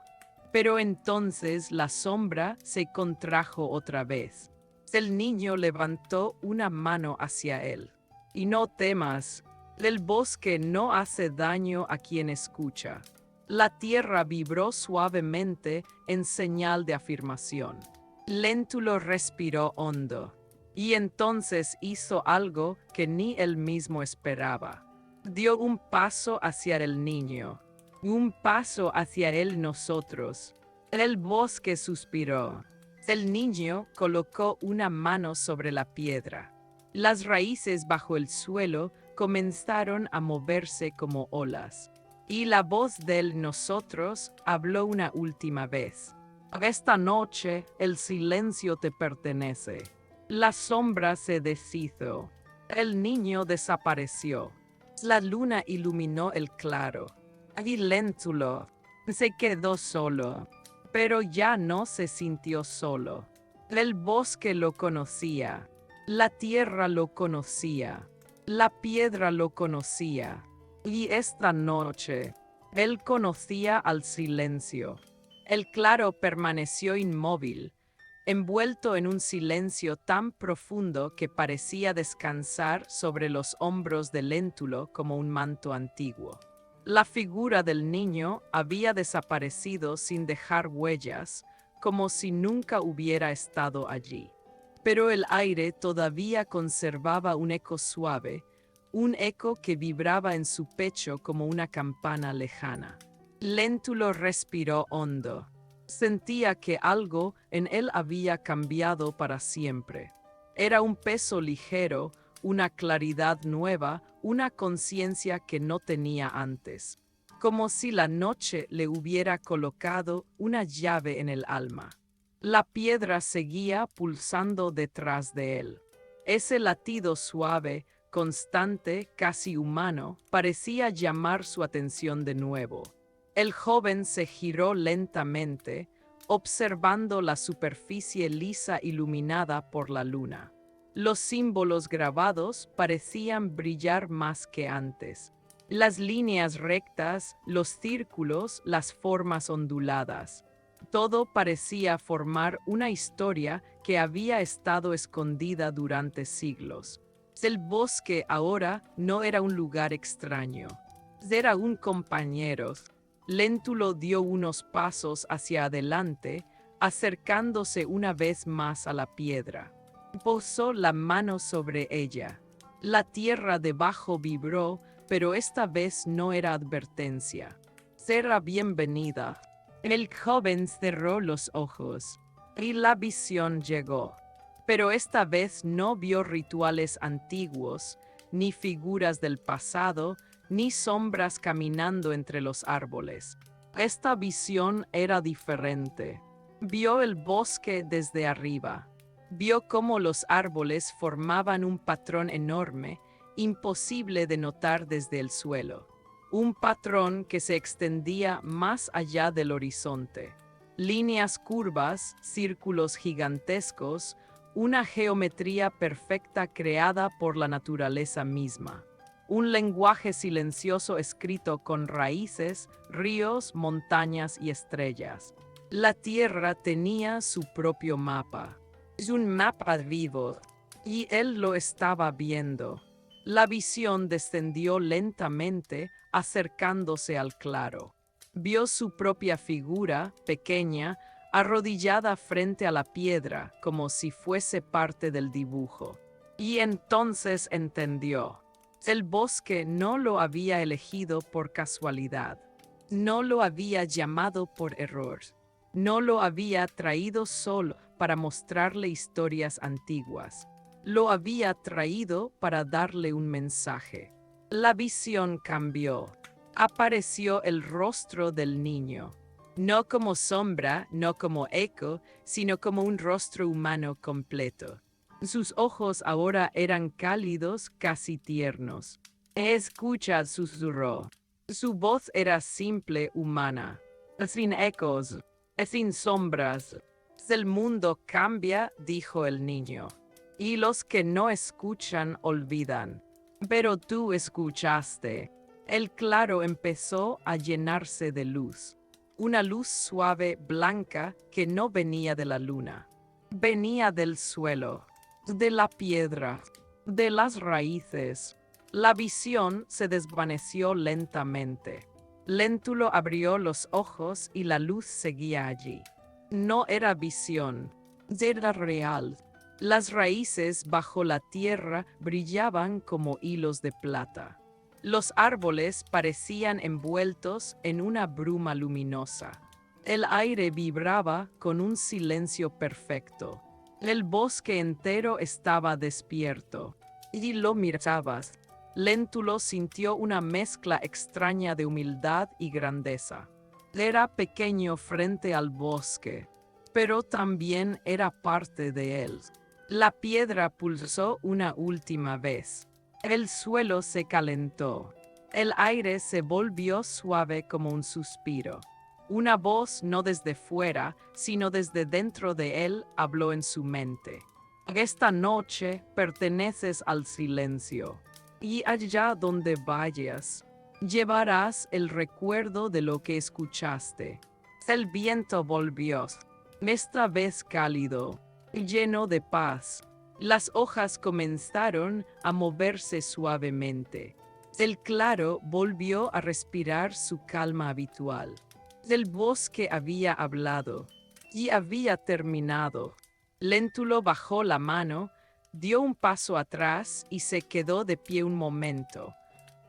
Pero entonces la sombra se contrajo otra vez. El niño levantó una mano hacia él. Y no temas, el bosque no hace daño a quien escucha. La tierra vibró suavemente en señal de afirmación. Léntulo respiró hondo. Y entonces hizo algo que ni él mismo esperaba. Dio un paso hacia el niño. Un paso hacia él nosotros. El bosque suspiró. El niño colocó una mano sobre la piedra. Las raíces bajo el suelo comenzaron a moverse como olas. Y la voz del nosotros habló una última vez. Esta noche el silencio te pertenece. La sombra se deshizo. El niño desapareció. La luna iluminó el claro. Y Léntulo se quedó solo. Pero ya no se sintió solo. El bosque lo conocía. La tierra lo conocía. La piedra lo conocía. Y esta noche, él conocía al silencio. El claro permaneció inmóvil, envuelto en un silencio tan profundo que parecía descansar sobre los hombros de Léntulo como un manto antiguo. La figura del niño había desaparecido sin dejar huellas, como si nunca hubiera estado allí. Pero el aire todavía conservaba un eco suave, un eco que vibraba en su pecho como una campana lejana. Léntulo respiró hondo. Sentía que algo en él había cambiado para siempre. Era un peso ligero, una claridad nueva, una conciencia que no tenía antes. Como si la noche le hubiera colocado una llave en el alma. La piedra seguía pulsando detrás de él. Ese latido suave, constante, casi humano, parecía llamar su atención de nuevo. El joven se giró lentamente, observando la superficie lisa iluminada por la luna. Los símbolos grabados parecían brillar más que antes. Las líneas rectas, los círculos, las formas onduladas. Todo parecía formar una historia que había estado escondida durante siglos. El bosque ahora no era un lugar extraño. Era un compañero. Léntulo dio unos pasos hacia adelante, acercándose una vez más a la piedra. Posó la mano sobre ella. La tierra debajo vibró, pero esta vez no era advertencia. Era bienvenida. El joven cerró los ojos, y la visión llegó. Pero esta vez no vio rituales antiguos, ni figuras del pasado, ni sombras caminando entre los árboles. Esta visión era diferente. Vio el bosque desde arriba. Vio cómo los árboles formaban un patrón enorme, imposible de notar desde el suelo. Un patrón que se extendía más allá del horizonte. Líneas curvas, círculos gigantescos, una geometría perfecta creada por la naturaleza misma. Un lenguaje silencioso escrito con raíces, ríos, montañas y estrellas. La tierra tenía su propio mapa. Es un mapa vivo, y él lo estaba viendo. La visión descendió lentamente, acercándose al claro. Vio su propia figura, pequeña, arrodillada frente a la piedra, como si fuese parte del dibujo. Y entonces entendió. El bosque no lo había elegido por casualidad. No lo había llamado por error. No lo había traído solo para mostrarle historias antiguas. Lo había traído para darle un mensaje. La visión cambió. Apareció el rostro del niño. No como sombra, no como eco, sino como un rostro humano completo. Sus ojos ahora eran cálidos, casi tiernos. Escucha, susurró. Su voz era simple, humana. Sin ecos, sin sombras. El mundo cambia, dijo el niño. Y los que no escuchan olvidan. Pero tú escuchaste. El claro empezó a llenarse de luz. Una luz suave, blanca, que no venía de la luna. Venía del suelo, de la piedra, de las raíces. La visión se desvaneció lentamente. Léntulo abrió los ojos y la luz seguía allí. No era visión, era real. Las raíces bajo la tierra brillaban como hilos de plata. Los árboles parecían envueltos en una bruma luminosa. El aire vibraba con un silencio perfecto. El bosque entero estaba despierto. Y lo mirabas. Léntulo sintió una mezcla extraña de humildad y grandeza. Era pequeño frente al bosque, pero también era parte de él. La piedra pulsó una última vez. El suelo se calentó. El aire se volvió suave como un suspiro. Una voz no desde fuera, sino desde dentro de él, habló en su mente. Esta noche perteneces al silencio, y allá donde vayas, llevarás el recuerdo de lo que escuchaste. El viento volvió, esta vez cálido, lleno de paz. Las hojas comenzaron a moverse suavemente. El claro volvió a respirar su calma habitual. El bosque había hablado y había terminado. Léntulo bajó la mano, dio un paso atrás y se quedó de pie un momento,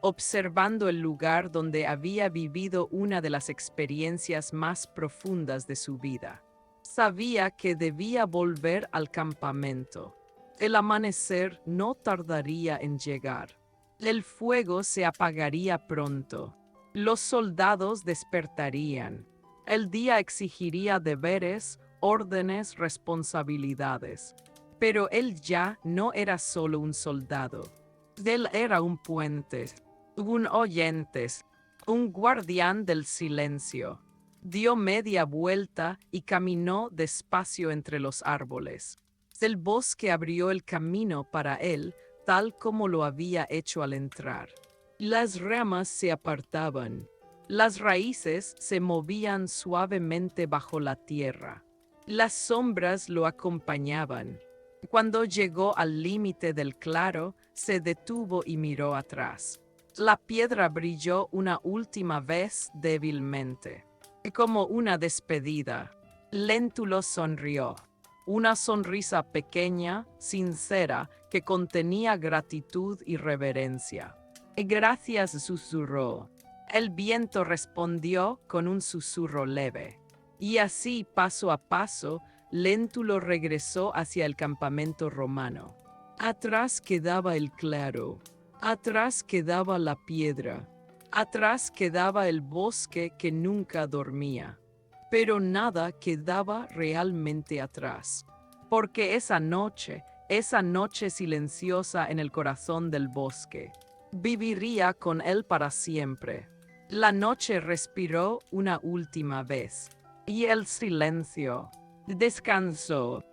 observando el lugar donde había vivido una de las experiencias más profundas de su vida. Sabía que debía volver al campamento. El amanecer no tardaría en llegar. El fuego se apagaría pronto. Los soldados despertarían. El día exigiría deberes, órdenes, responsabilidades. Pero él ya no era solo un soldado. Él era un puente, un oyente, un guardián del silencio. Dio media vuelta y caminó despacio entre los árboles. El bosque abrió el camino para él, tal como lo había hecho al entrar. Las ramas se apartaban. Las raíces se movían suavemente bajo la tierra. Las sombras lo acompañaban. Cuando llegó al límite del claro, se detuvo y miró atrás. La piedra brilló una última vez débilmente, como una despedida. Léntulo sonrió. Una sonrisa pequeña, sincera, que contenía gratitud y reverencia. Gracias, susurró. El viento respondió con un susurro leve. Y así, paso a paso, Léntulo regresó hacia el campamento romano. Atrás quedaba el claro. Atrás quedaba la piedra. Atrás quedaba el bosque que nunca dormía. Pero nada quedaba realmente atrás. Porque esa noche silenciosa en el corazón del bosque, viviría con él para siempre. La noche respiró una última vez. Y el silencio descansó.